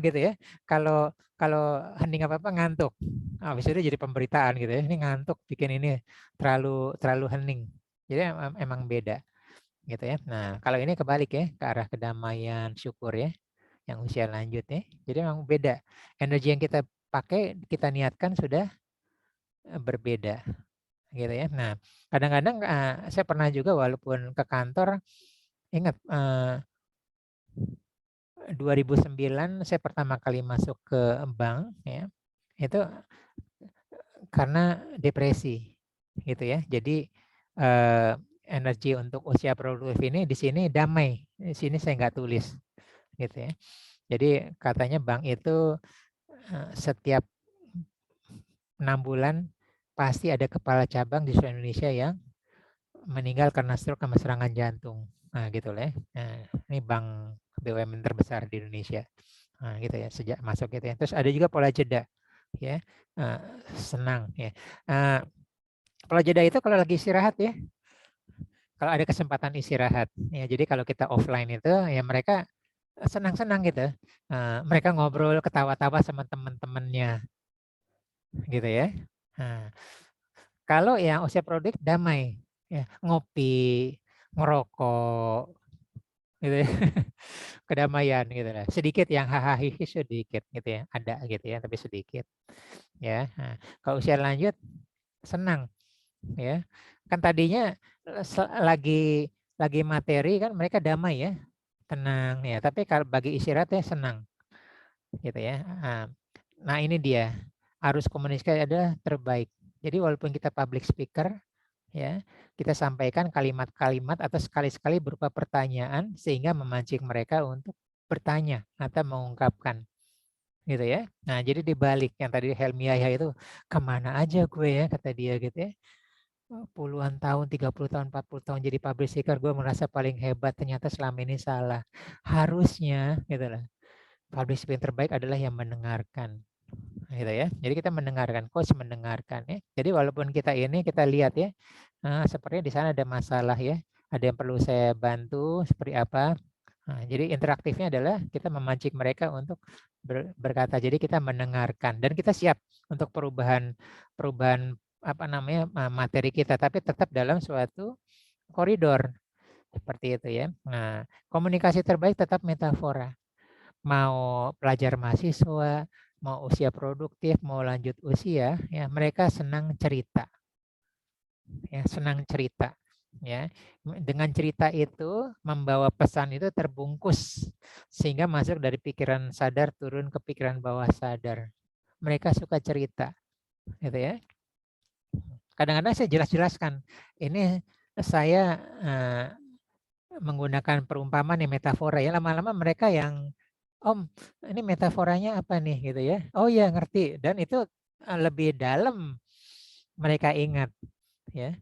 gitu ya. Kalau kalau hening apa-apa ngantuk. Habis itu jadi pemberitaan gitu ya. Ini ngantuk bikin ini terlalu hening. Jadi emang beda gitu ya. Nah, kalau ini kebalik ya, ke arah kedamaian, syukur ya, yang usia lanjut ya. Jadi memang beda. Energi yang kita pakai, kita niatkan sudah berbeda gitu ya. Nah, kadang-kadang saya pernah juga walaupun ke kantor, ingat 2009 saya pertama kali masuk ke bank ya. Itu karena depresi gitu ya. Jadi energi untuk usia produktif ini di sini damai. Di sini saya nggak tulis gitu ya. Jadi katanya bank itu setiap 6 bulan pasti ada kepala cabang di seluruh Indonesia yang meninggal karena stroke sama serangan jantung. Nah, gitu lah ya. Nah, ini bank BUMN terbesar di Indonesia. Nah, gitu ya, sejak masuk gitu ya. Terus ada juga pola jeda ya. Senang ya. Pola jeda itu kalau lagi istirahat ya. Kalau ada kesempatan istirahat ya. Jadi kalau kita offline itu ya mereka senang-senang gitu. Mereka ngobrol ketawa-tawa sama teman-temannya gitu ya. Nah, kalau yang usia produktif damai, ya, ngopi, ngerokok, gitu ya. Kedamaian gitu lah. Sedikit yang hahaha sedikit gitu ya, ada gitu ya, tapi sedikit. Ya. Nah, kalau usia lanjut senang ya. Kan tadinya lagi materi kan mereka damai ya, tenang ya, tapi kalau bagi istirahatnya senang gitu ya. Nah, ini dia. Arus komunikasi adalah terbaik. Jadi walaupun kita public speaker ya, kita sampaikan kalimat-kalimat atau sekali-sekali berupa pertanyaan sehingga memancing mereka untuk bertanya atau mengungkapkan gitu ya. Nah, jadi dibalik yang tadi Helmi Yahya itu, kemana aja gue ya, kata dia gitu ya. Puluhan tahun, 30 tahun, 40 tahun jadi public speaker, gue merasa paling hebat, ternyata selama ini salah. Harusnya gitu lah. Public speaker terbaik adalah yang mendengarkan gitu ya. Jadi kita mendengarkan, coach mendengarkan ya. Jadi walaupun kita ini kita lihat ya, sepertinya di sana ada masalah ya, ada yang perlu saya bantu seperti apa. Nah, jadi interaktifnya adalah kita memancing mereka untuk berkata. Jadi kita mendengarkan dan kita siap untuk perubahan apa namanya materi kita, tapi tetap dalam suatu koridor seperti itu ya. Nah, komunikasi terbaik tetap metafora. Mau pelajar mahasiswa, mau usia produktif, mau lanjut usia, ya mereka senang cerita, ya senang cerita, ya. Dengan cerita itu membawa pesan itu terbungkus sehingga masuk dari pikiran sadar turun ke pikiran bawah sadar. Mereka suka cerita, gitu ya. Kadang-kadang saya jelas-jelaskan, ini saya menggunakan perumpamaan yang metafora ya, lama-lama mereka yang Om, ini metaforanya apa nih gitu ya? Oh ya ngerti dan itu lebih dalam mereka ingat ya.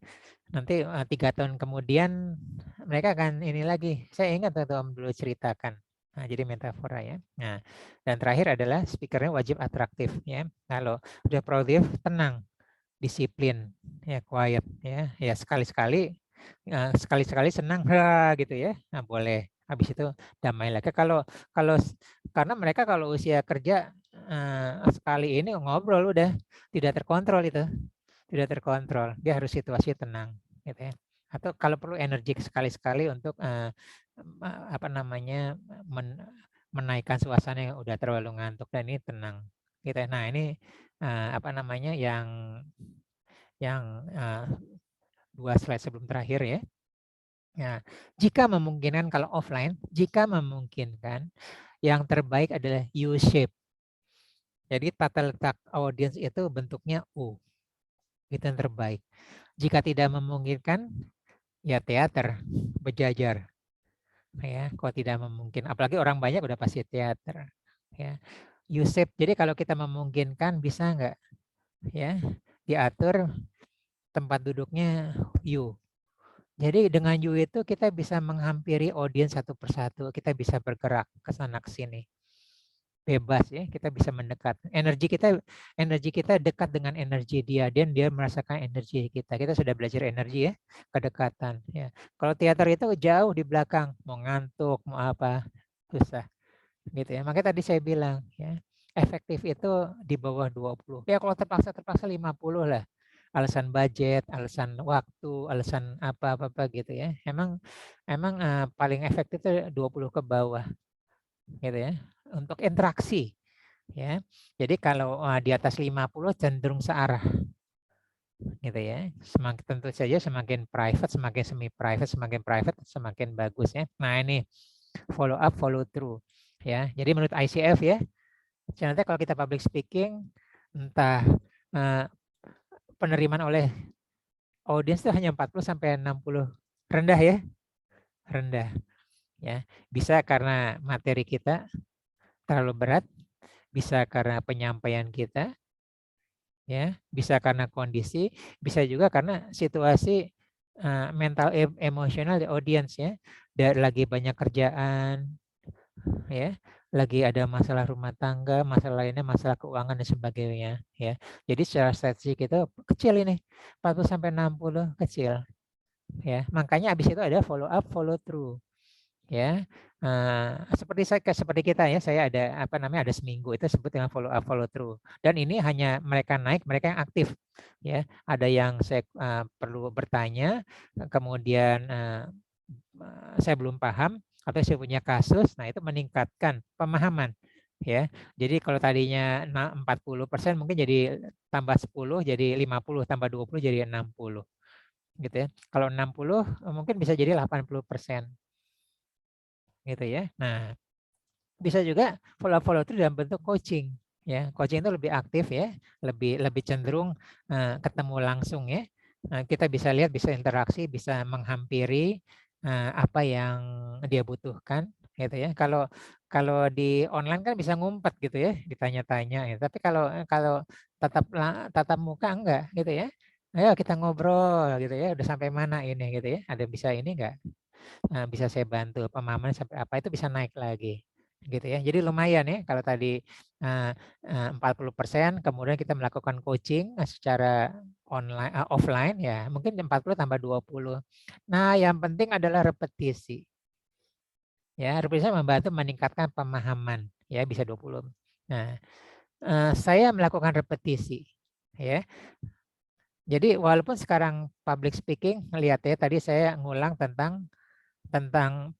Nanti 3 tahun kemudian mereka akan ini lagi. Saya ingat waktu Om dulu ceritakan. Nah, jadi metafora ya. Nah, dan terakhir adalah speakernya wajib atraktif ya. Kalau udah produktif, tenang, disiplin, ya quiet ya. Ya sekali-sekali senang gitu ya. Nah, boleh. habis itu damai lagi. Kalau kalau karena mereka kalau usia kerja sekali ini ngobrol udah tidak terkontrol itu, tidak terkontrol. Dia harus situasi tenang, gitu ya. Atau kalau perlu energi sekali-sekali untuk apa namanya menaikkan suasana yang udah terlalu ngantuk dan ini tenang, gitu ya. Nah ini apa namanya yang 2 slide sebelum terakhir ya. Ya, jika memungkinkan kalau offline, jika memungkinkan, yang terbaik adalah U-shape. Jadi tata letak audiens itu bentuknya U. Itu yang terbaik. Jika tidak memungkinkan, ya teater, berjajar. Ya, kalau tidak memungkinkan, apalagi orang banyak udah pasti teater. Ya, U-shape. Jadi kalau kita memungkinkan bisa nggak ya diatur tempat duduknya U. Jadi dengan U itu kita bisa menghampiri audiens satu persatu, kita bisa bergerak ke sana ke sini. Bebas ya, kita bisa mendekat. Energi kita dekat dengan energi dia dan dia merasakan energi kita. Kita sudah belajar energi ya, kedekatan ya. Kalau teater itu jauh di belakang, mau ngantuk, mau apa, susah gitu ya. Makanya tadi saya bilang ya, efektif itu di bawah 20. Ya kalau terpaksa 50 lah. Alasan budget, alasan waktu, alasan apa-apa gitu ya. Emang paling efektif itu 20 ke bawah gitu ya. Untuk interaksi ya. Jadi kalau di atas 50 cenderung searah gitu ya. Semakin tentu saja semakin private, semakin semi private, semakin private semakin bagus ya. Nah, ini follow up, follow through ya. Jadi menurut ICF ya, ternyata kalau kita public speaking entah penerimaan oleh audiens itu hanya 40 sampai 60. Rendah ya? Rendah ya. Bisa karena materi kita terlalu berat, bisa karena penyampaian kita ya, bisa karena kondisi, bisa juga karena situasi mental emosional di audiens ya. Lagi banyak kerjaan ya, lagi ada masalah rumah tangga, masalah lainnya, masalah keuangan dan sebagainya ya. Jadi secara statistik itu kecil ini, 40 sampai 60 kecil ya. Makanya habis itu ada follow up, follow through ya. Seperti kita ya, saya ada ada seminggu itu sebut dengan follow up, follow through. Dan ini hanya mereka naik, mereka yang aktif ya. Ada yang saya perlu bertanya, kemudian saya belum paham atau saya punya kasus, nah itu meningkatkan pemahaman ya. Jadi kalau tadinya 40% mungkin jadi tambah 10 jadi 50, tambah 20 jadi 60 gitu ya. Kalau 60 mungkin bisa jadi 80% gitu ya. Nah, bisa juga follow through dalam bentuk coaching ya. Coaching itu lebih aktif ya, lebih cenderung ketemu langsung ya. Kita bisa lihat, bisa interaksi, bisa menghampiri apa yang dia butuhkan gitu ya. Kalau di online kan bisa ngumpet gitu ya, ditanya-tanya ya. Tapi kalau tatap muka enggak gitu ya. Ayo kita ngobrol gitu ya, udah sampai mana ini gitu ya. Ada bisa ini enggak? Bisa saya bantu pemahaman sampai apa itu bisa naik lagi gitu ya. Jadi lumayan ya kalau tadi 40% kemudian kita melakukan coaching secara offline ya mungkin 40 tambah 20. Nah, yang penting adalah repetisi. Ya, repetisi membantu meningkatkan pemahaman ya bisa 20. Nah, saya melakukan repetisi ya. Jadi walaupun sekarang public speaking lihat ya tadi saya ngulang tentang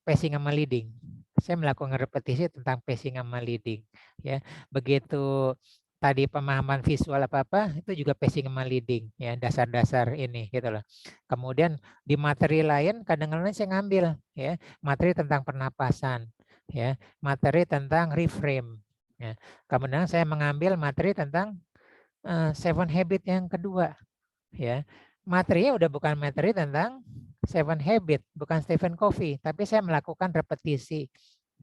pacing sama leading. Saya melakukan repetisi tentang pacing sama leading ya. Begitu tadi pemahaman visual apa-apa itu juga pacing sama leading ya, dasar-dasar ini gitu loh. Kemudian di materi lain kadang-kadang saya ngambil ya, materi tentang pernapasan ya, materi tentang reframe ya. Kemudian saya mengambil materi tentang 7 habit yang kedua ya. Materinya udah bukan materi tentang 7 habit, bukan Stephen Covey, tapi saya melakukan repetisi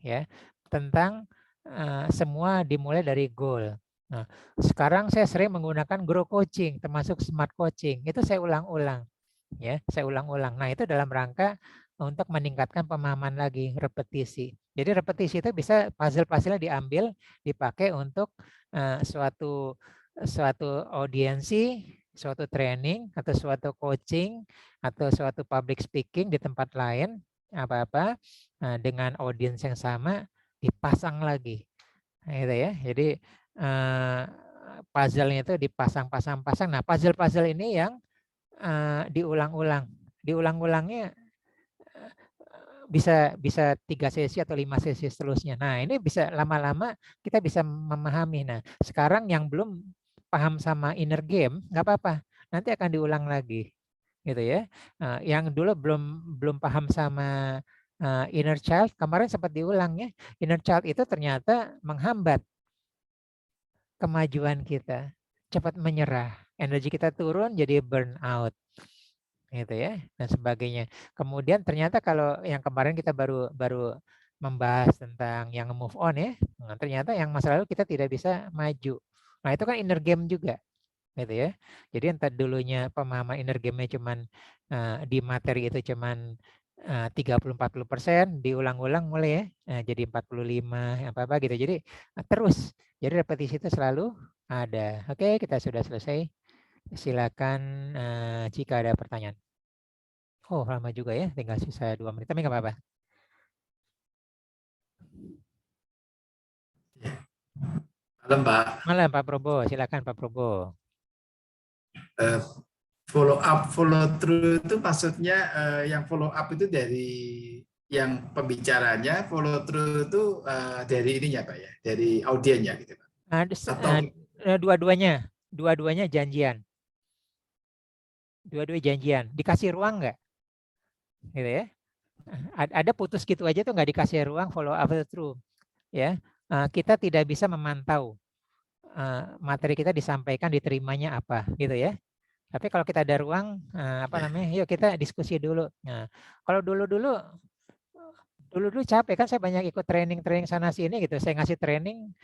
ya tentang semua dimulai dari goal. Nah, sekarang saya sering menggunakan grow coaching termasuk smart coaching. Itu saya ulang-ulang ya, saya ulang-ulang. Nah, itu dalam rangka untuk meningkatkan pemahaman lagi, repetisi. Jadi repetisi itu bisa puzzle-puzzle diambil, dipakai untuk suatu audiensi, suatu training atau suatu coaching atau suatu public speaking di tempat lain apa-apa dengan audiens yang sama dipasang lagi, gitu ya. Jadi puzzle-nya itu dipasang-pasang-pasang. Nah, puzzle-puzzle ini yang diulang-ulang, diulang-ulangnya bisa 3 sesi atau 5 sesi seterusnya. Nah, ini bisa lama-lama kita bisa memahami. Nah, sekarang yang belum paham sama inner game, nggak apa-apa, nanti akan diulang lagi, gitu ya. Yang dulu belum paham sama inner child, kemarin sempat diulang ya. Inner child itu ternyata menghambat kemajuan kita, cepat menyerah, energi kita turun jadi burnout, gitu ya, dan sebagainya. Kemudian ternyata kalau yang kemarin kita baru membahas tentang yang move on ya, nah, ternyata yang masa lalu kita tidak bisa maju. Nah, itu kan inner game juga, gitu ya. Jadi entah dulunya pemahaman inner game-nya cuman di materi itu cuman 30-40%, diulang-ulang mulai ya, jadi 45 apa-apa gitu. Jadi terus, jadi repetisi itu selalu ada. Oke, kita sudah selesai. Silakan jika ada pertanyaan. Oh, lama juga ya, tinggal sisa 2 menit, tapi nggak apa-apa. Malam Pak. Malam Pak Probo, silakan Pak Probo. Follow up, follow through itu maksudnya yang follow up itu dari yang pembicaranya, follow through itu dari ininya Pak ya, dari audiennya gitu Pak. Atau Dua-duanya janjian. Dua-duanya janjian. Dikasih ruang nggak? Gitu ya. Ada putus gitu aja tuh nggak dikasih ruang follow up through. Ya, kita tidak bisa memantau materi kita disampaikan diterimanya apa, gitu ya. Tapi kalau kita ada ruang, yuk kita diskusi dulu. Nah, kalau dulu capek kan, saya banyak ikut training sana sini gitu. Saya ngasih training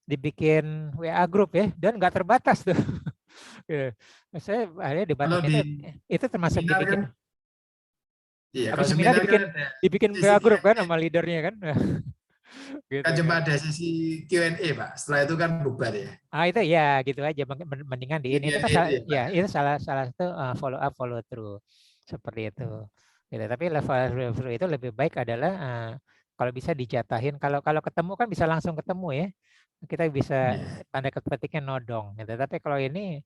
dibikin WA group ya, dan nggak terbatas tuh. Saya akhirnya dibatasin. Itu termasuk dibikin. Kan, iya, Habis kalau seminar kan dibikin WA group kan sama leadernya kan. Gitu, kan cuma kan. ada sesi Q&A Pak. Setelah itu kan bubar ya. Itu ya gitu aja, mendingan di ini. Itu kan Itu ya, Pak. itu salah satu follow up follow through seperti itu. Gitu. Tapi level through itu lebih baik adalah kalau bisa dijatahin. Kalau ketemu kan bisa langsung ketemu ya. Kita bisa tanda ketiknya nodong gitu. Tapi kalau ini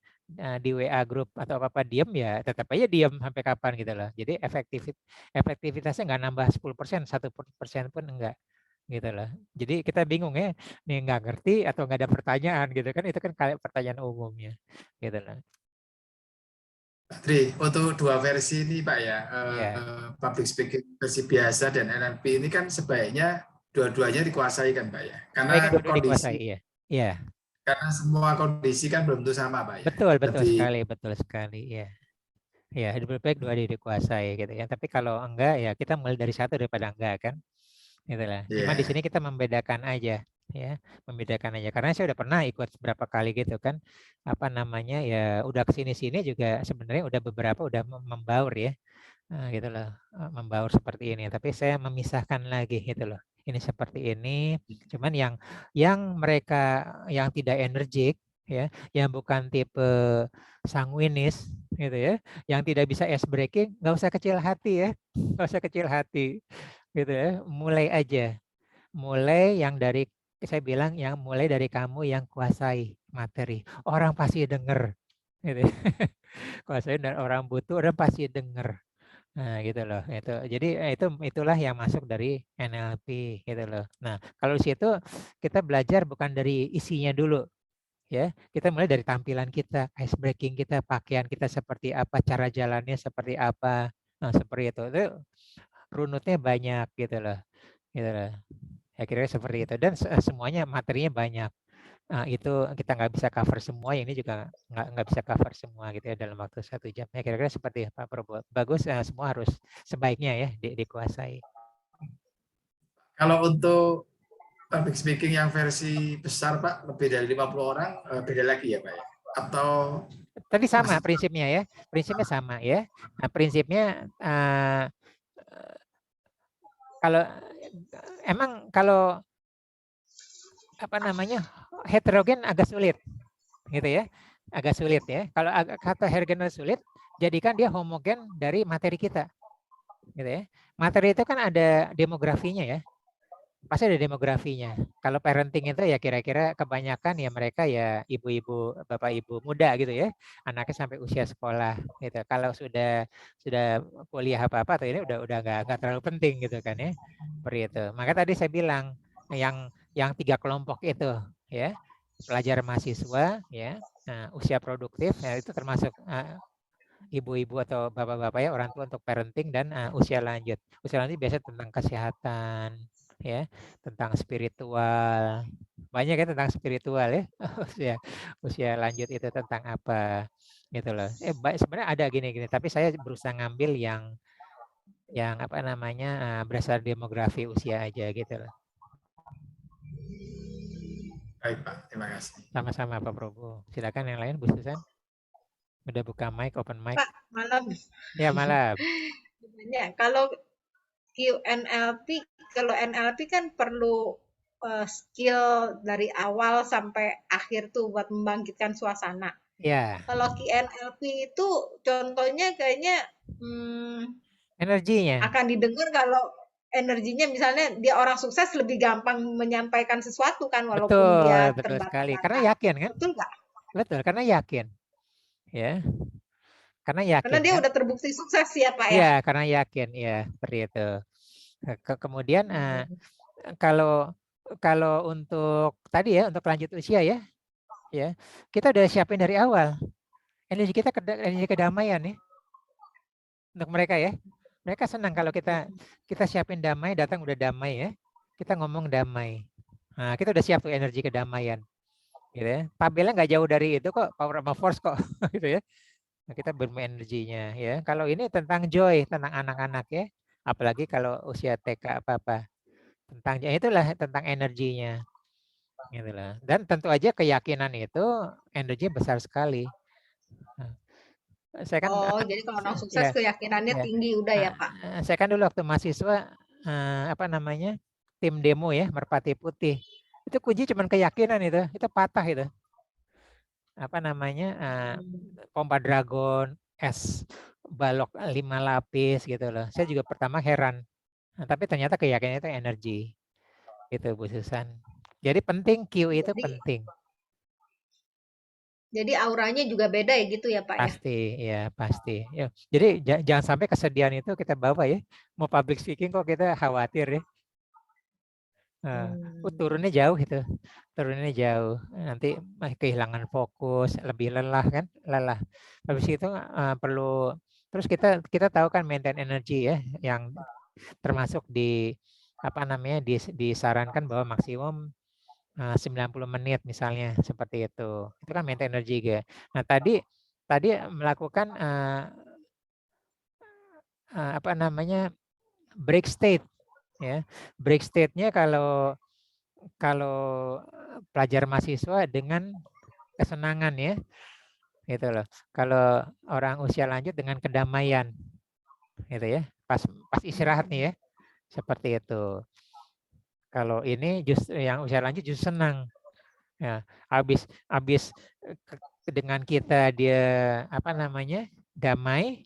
di WA group atau apa diem ya tetap aja diem sampai kapan gitu loh. Jadi efektivitasnya nggak nambah 10%, 1% pun enggak gitu loh. Jadi kita bingung ya, nih nggak ngerti atau nggak ada pertanyaan gitu kan, itu kan kayak pertanyaan umumnya gitu loh. Tri, untuk dua versi ini Pak ya, Iya. public speaking versi biasa dan NLP ini kan sebaiknya dua-duanya dikuasai kan Pak ya. Karena Baik, dua-dua dikuasai, kondisi, iya. Iya. karena semua kondisi kan belum tentu sama Pak ya. Betul Lebih sekali, iya. Ya, lebih baik dua dikuasai gitu ya. Tapi kalau enggak ya kita mulai dari satu daripada enggak kan. Gitu lah. Cuma di sini kita membedakan aja ya, membedakan aja. Karena saya udah pernah ikut beberapa kali gitu kan. Apa namanya ya, udah kesini-sini juga sebenarnya udah beberapa udah membaur ya. Gitu loh, membaur seperti ini. Tapi saya memisahkan lagi gitu loh. Ini seperti ini. Cuman yang mereka yang tidak energik ya, yang bukan tipe sanguinis gitu ya, yang tidak bisa ice breaking, nggak usah kecil hati ya, nggak usah kecil hati gitu ya. Mulai aja, mulai yang dari saya bilang yang mulai dari kamu yang kuasai materi. Orang pasti denger gitu. Kuasai dan orang butuh, orang pasti denger. Nah, gitu loh. Jadi itulah yang masuk dari NLP gitu loh. Nah, kalau di situ kita belajar bukan dari isinya dulu ya. Kita mulai dari tampilan kita, ice breaking kita, pakaian kita seperti apa, cara jalannya seperti apa. Nah, seperti itu. Itu runutnya banyak gitu loh. Gitu loh. Ya kira-kira seperti itu, dan semuanya materinya banyak. Itu kita nggak bisa cover semua, ini juga nggak bisa cover semua gitu ya dalam waktu 1 jam. Ya kira-kira seperti Pak Prabowo. Bagus, semua harus sebaiknya ya dikuasai. kalau untuk public speaking yang versi besar Pak, lebih dari 50 orang, beda lagi ya Pak ya? Atau Tadi sama masih prinsipnya ya, prinsipnya sama ya. Nah prinsipnya kalau emang kalau apa namanya heterogen agak sulit gitu ya, agak sulit ya. Kalau kata heterogen sulit, jadikan dia homogen dari materi kita. gitu ya. Materi itu kan ada demografinya ya. Pasti ada demografinya. Kalau parenting itu ya kira-kira kebanyakan ya mereka ya ibu-ibu, bapak ibu muda gitu ya, anaknya sampai usia sekolah gitu. Kalau sudah kuliah apa-apa atau ini udah nggak terlalu penting gitu kan ya, seperti itu. Maka tadi saya bilang yang 3 kelompok itu ya, pelajar mahasiswa ya, nah, usia produktif ya itu termasuk ibu-ibu atau bapak-bapak ya, orang tua untuk parenting dan usia lanjut. Usia lanjut biasanya tentang kesehatan, ya, tentang spiritual. Banyak ya tentang spiritual ya. usia usia lanjut itu tentang apa gitu loh. Sebenarnya ada gini-gini, tapi saya berusaha ngambil yang apa namanya berdasar demografi usia aja gitu loh. Baik Pak, terima kasih. Sama-sama Pak Prabowo. Silakan yang lain Bu Susan. Udah buka mic, open mic. Pak, malam. Ya malam. Kalau QNLP, kalau NLP kan perlu skill dari awal sampai akhir tuh buat membangkitkan suasana. Ya. Kalau QNLP itu contohnya kayaknya energinya akan didengar kalau energinya misalnya dia orang sukses lebih gampang menyampaikan sesuatu kan walaupun dia betul sekali. terbata-bata. Karena yakin kan? Betul nggak? Betul, karena yakin. Ya. Karena yakin. Karena dia kan? udah terbukti sukses ya Pak ya. Iya, karena yakin ya, seperti itu. Kemudian kalau untuk tadi ya, untuk lanjut usia ya, kita udah siapin dari awal. Energi kita energi kedamaian ya. Untuk mereka ya. Mereka senang kalau kita siapin damai, datang udah damai ya. Kita ngomong damai. Nah, kita udah siap tuh energi kedamaian. Gitu ya. Tabelnya nggak jauh dari itu kok, power sama force kok gitu ya. Nah, kita bermain energinya ya. Kalau ini tentang joy, tentang anak-anak ya. Apalagi kalau usia TK apa-apa. Itulah tentang energinya. Gitulah. Dan tentu aja keyakinan itu energi besar sekali. Nah, saya kan jadi kalau orang sukses keyakinannya tinggi udah ya Pak. Saya kan dulu waktu mahasiswa apa namanya? Tim demo ya, Merpati Putih. Itu kunci cuma keyakinan itu patah itu. Apa namanya? Pompa Dragon, es balok 5 lapis gitu loh. Saya juga pertama heran. Nah, tapi ternyata keyakinan itu energi. Gitu Bu Susan. Jadi penting Q itu penting. Jadi auranya juga beda ya gitu ya Pak pasti, ya? Pasti. Ya. Jadi jangan sampai kesedihan itu kita bawa ya. Mau public speaking kok kita khawatir ya. Turunnya jauh gitu. Turunnya jauh. Nanti kehilangan fokus, lebih lelah kan? Lelah. Habis itu perlu terus kita tahu kan maintain energi ya yang termasuk di apa namanya disarankan bahwa maksimum 90 menit misalnya seperti itu. Itu kan maintain energi ya. Nah, tadi melakukan apa namanya break state ya. Break state-nya kalau pelajar mahasiswa dengan kesenangan ya. Gitu loh. Kalau orang usia lanjut dengan kedamaian. Gitu ya. Pas istirahat nih ya. Seperti itu. Kalau ini justru yang usia lanjut justru senang. Ya, habis dengan kita dia apa namanya damai,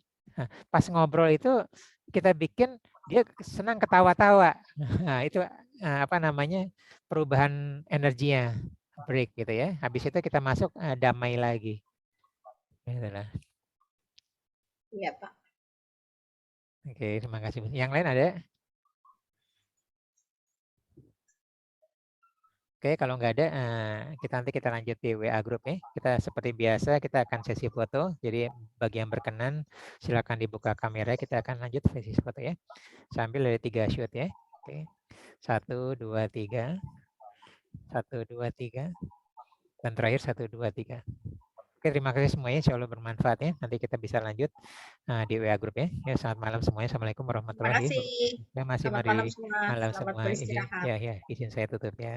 pas ngobrol itu kita bikin dia senang ketawa-tawa. Nah, itu apa namanya perubahan energinya break gitu ya. Habis itu kita masuk damai lagi. Itulah. Iya Pak. Oke, terima kasih. Yang lain ada? Oke, kalau nggak ada, nanti kita lanjut di WA Group ya. Kita seperti biasa, kita akan sesi foto. Jadi bagi yang berkenan, silakan dibuka kamera. Kita akan lanjut sesi foto ya. Sambil dari 3 shoot ya. Oke, 1, 2, 3. 1, 2, 3. Dan terakhir 1, 2, 3. Oke, terima kasih semuanya. Insya Allah bermanfaat ya. Nanti kita bisa lanjut di WA Group ya. Ya, selamat malam semuanya. Assalamualaikum warahmatullahi wabarakatuh. Terima kasih. Ya, masih Selamat mari malam semua. malam Selamat semua. beristirahat. Ya, izin saya tutup ya.